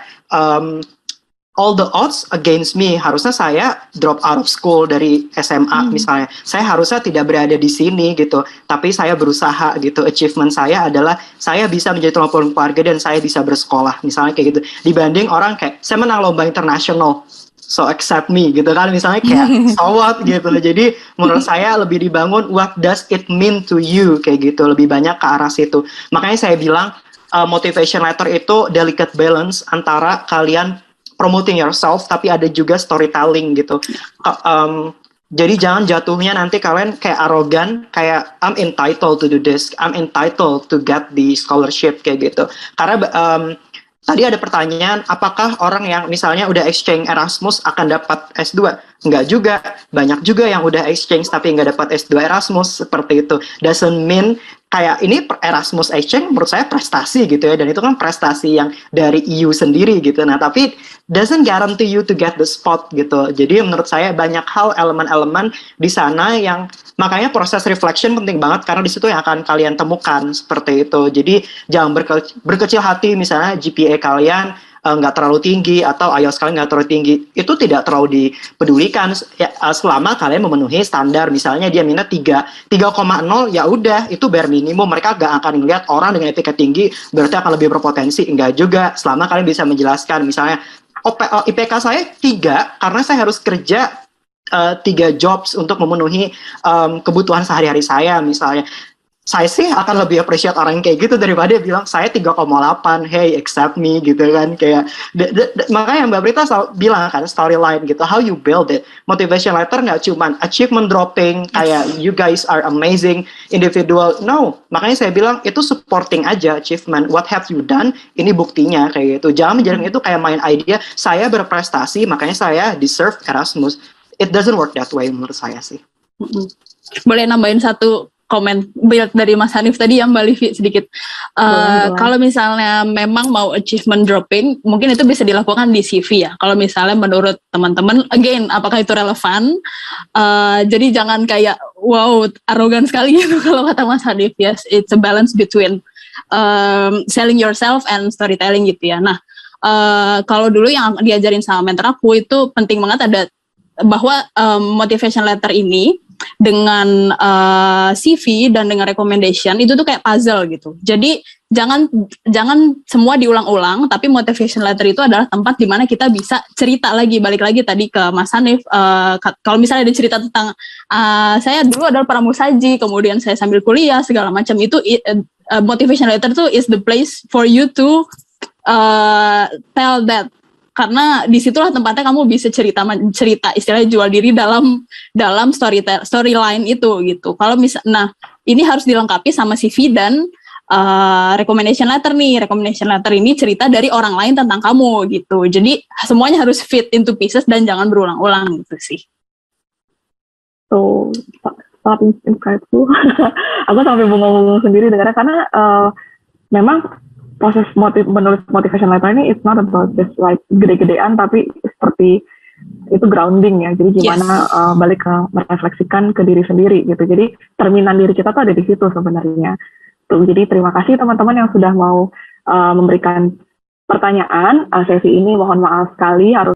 all the odds against me, harusnya saya drop out of school dari SMA misalnya. Saya harusnya tidak berada di sini gitu, tapi saya berusaha gitu. Achievement saya adalah saya bisa menjadi tulang punggung keluarga dan saya bisa bersekolah misalnya kayak gitu. Dibanding orang kayak saya menang lomba internasional, so accept me gitu kan misalnya, kayak so what gitu. Jadi menurut saya lebih dibangun what does it mean to you kayak gitu, lebih banyak ke arah situ. Makanya saya bilang motivation letter itu delicate balance antara kalian promoting yourself, tapi ada juga storytelling gitu. Jadi jangan jatuhnya nanti kalian kayak arogan, kayak I'm entitled to do this, I'm entitled to get the scholarship kayak gitu. Karena tadi ada pertanyaan, apakah orang yang misalnya udah exchange Erasmus akan dapat S2? Enggak juga, banyak juga yang udah exchange tapi nggak dapat S2 Erasmus, seperti itu. Doesn't mean kayak ini Erasmus exchange menurut saya prestasi gitu ya, dan itu kan prestasi yang dari EU sendiri gitu. Nah tapi doesn't guarantee you to get the spot gitu. Jadi menurut saya banyak hal, elemen-elemen di sana yang makanya proses reflection penting banget, karena di situ yang akan kalian temukan seperti itu. Jadi jangan berkecil hati misalnya GPA kalian nggak terlalu tinggi atau IELTS kalian nggak terlalu tinggi, itu tidak terlalu dipedulikan ya, selama kalian memenuhi standar. Misalnya dia minat 3,0, ya udah itu bare minimum. Mereka nggak akan melihat orang dengan IPK tinggi berarti akan lebih berpotensi. Enggak juga, selama kalian bisa menjelaskan misalnya IPK saya 3 karena saya harus kerja 3 jobs untuk memenuhi kebutuhan sehari-hari saya misalnya. Saya sih akan lebih appreciate orang yang kayak gitu daripada dia bilang saya 3,8, hey accept me gitu kan. Kayak makanya Mbak Prita bilang kan storyline gitu, how you build it. Motivation letter nggak cuma achievement dropping kayak you guys are amazing individual, no. Makanya saya bilang itu supporting aja achievement, what have you done, ini buktinya kayak gitu. Jangan menjadikan itu kayak main idea saya berprestasi makanya saya deserve Erasmus. It doesn't work that way menurut saya sih. Boleh nambahin satu komen build dari Mas Hanif tadi ya Mbak Livi sedikit. Kalau misalnya memang mau achievement dropping, mungkin itu bisa dilakukan di CV ya. Kalau misalnya menurut teman-teman, again, apakah itu relevan? Jadi jangan kayak, wow, arogan sekali gitu kalau kata Mas Hanif. Yes, it's a balance between selling yourself and storytelling gitu ya. Nah, kalau dulu yang diajarin sama mentor aku itu penting banget ada bahwa motivation letter ini dengan CV dan dengan recommendation itu tuh kayak puzzle gitu. Jadi jangan semua diulang-ulang, tapi motivation letter itu adalah tempat di mana kita bisa cerita lagi, balik lagi tadi ke Mas Hanif. Kalau misalnya ada cerita tentang saya dulu adalah pramusaji, kemudian saya sambil kuliah segala macam, itu motivation letter tuh is the place for you to tell that. Karena disitulah tempatnya kamu bisa cerita istilahnya jual diri dalam storyline itu gitu. Kalau nah ini harus dilengkapi sama CV dan recommendation letter nih. Recommendation letter ini cerita dari orang lain tentang kamu gitu. Jadi semuanya harus fit into pieces dan jangan berulang-ulang gitu sih. So sangat insightful. Aku sampai bengong-bengong sendiri dengarnya karena memang proses menulis motivation letter ini it's not about just like gede-gedean, tapi seperti itu grounding ya. Jadi gimana balik ke merefleksikan ke diri sendiri gitu. Jadi cerminan diri kita tuh ada di situ sebenarnya. Tuh, jadi terima kasih teman-teman yang sudah mau memberikan pertanyaan. Sesi ini mohon maaf sekali harus